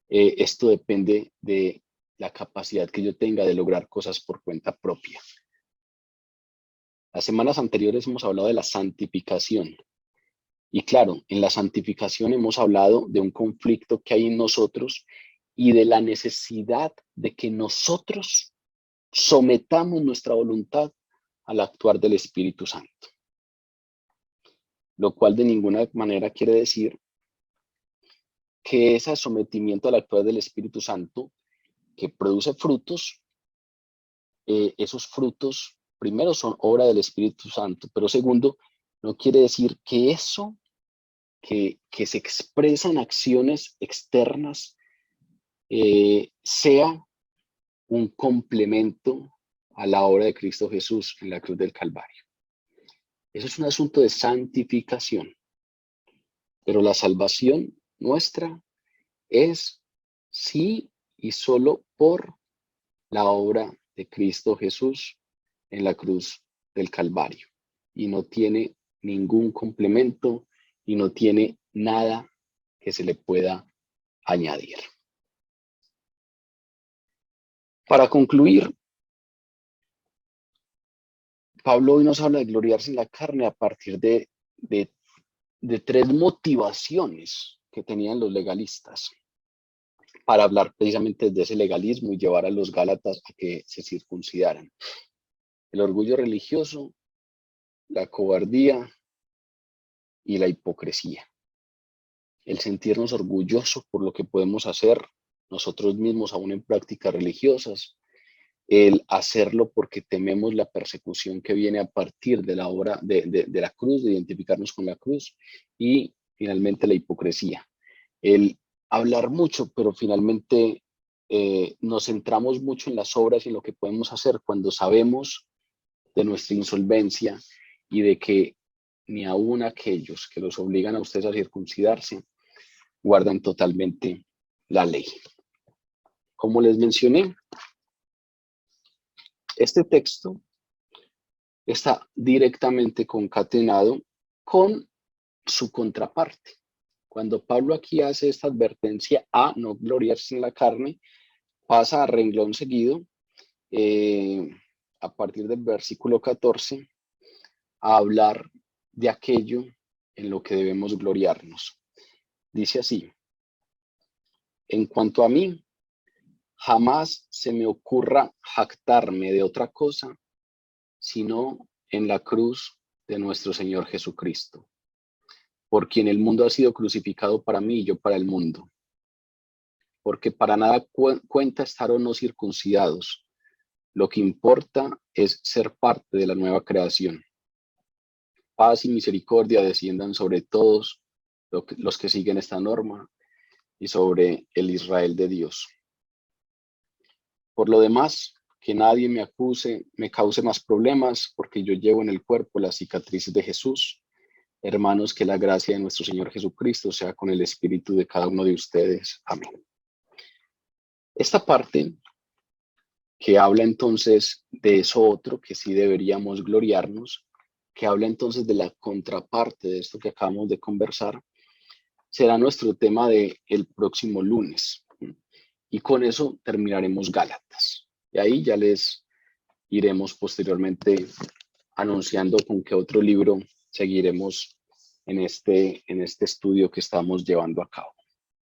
[SPEAKER 1] esto depende de la capacidad que yo tenga de lograr cosas por cuenta propia. Las semanas anteriores hemos hablado de la santificación. Y claro, en la santificación hemos hablado de un conflicto que hay en nosotros y de la necesidad de que nosotros sometamos nuestra voluntad al actuar del Espíritu Santo. Lo cual de ninguna manera quiere decir que ese sometimiento al actuar del Espíritu Santo, que produce frutos, esos frutos, primero, son obra del Espíritu Santo, pero segundo, no quiere decir que eso que se expresa en acciones externas sea un complemento a la obra de Cristo Jesús en la cruz del Calvario. Eso es un asunto de santificación. Pero la salvación nuestra es sí y solo por la obra de Cristo Jesús en la cruz del Calvario. Y no tiene ningún complemento y no tiene nada que se le pueda añadir. Para concluir, Pablo hoy nos habla de gloriarse en la carne a partir de tres motivaciones que tenían los legalistas para hablar precisamente de ese legalismo y llevar a los gálatas a que se circuncidaran. El orgullo religioso, la cobardía y la hipocresía. El sentirnos orgullosos por lo que podemos hacer nosotros mismos aún en prácticas religiosas, el hacerlo porque tememos la persecución que viene a partir de la obra de la cruz, de identificarnos con la cruz, y finalmente la hipocresía, el hablar mucho, pero finalmente nos centramos mucho en las obras y en lo que podemos hacer cuando sabemos de nuestra insolvencia y de que ni aun aquellos que los obligan a ustedes a circuncidarse guardan totalmente la ley. Como les mencioné, este texto está directamente concatenado con su contraparte. Cuando Pablo aquí hace esta advertencia a no gloriarse en la carne, pasa a renglón seguido, a partir del versículo 14, a hablar de aquello en lo que debemos gloriarnos. Dice así: en cuanto a mí, jamás se me ocurra jactarme de otra cosa, sino en la cruz de nuestro Señor Jesucristo, por quien el mundo ha sido crucificado para mí y yo para el mundo. Porque para nada cuenta estar o no circuncidados. Lo que importa es ser parte de la nueva creación. Paz y misericordia desciendan sobre todos los que siguen esta norma y sobre el Israel de Dios. Por lo demás, que nadie me acuse, me cause más problemas, porque yo llevo en el cuerpo las cicatrices de Jesús. Hermanos, que la gracia de nuestro Señor Jesucristo sea con el espíritu de cada uno de ustedes. Amén. Esta parte que habla entonces de eso otro, que sí deberíamos gloriarnos, que habla entonces de la contraparte de esto que acabamos de conversar, será nuestro tema del próximo lunes. Y con eso terminaremos Gálatas. Y ahí ya les iremos posteriormente anunciando con qué otro libro seguiremos en este estudio que estamos llevando a cabo.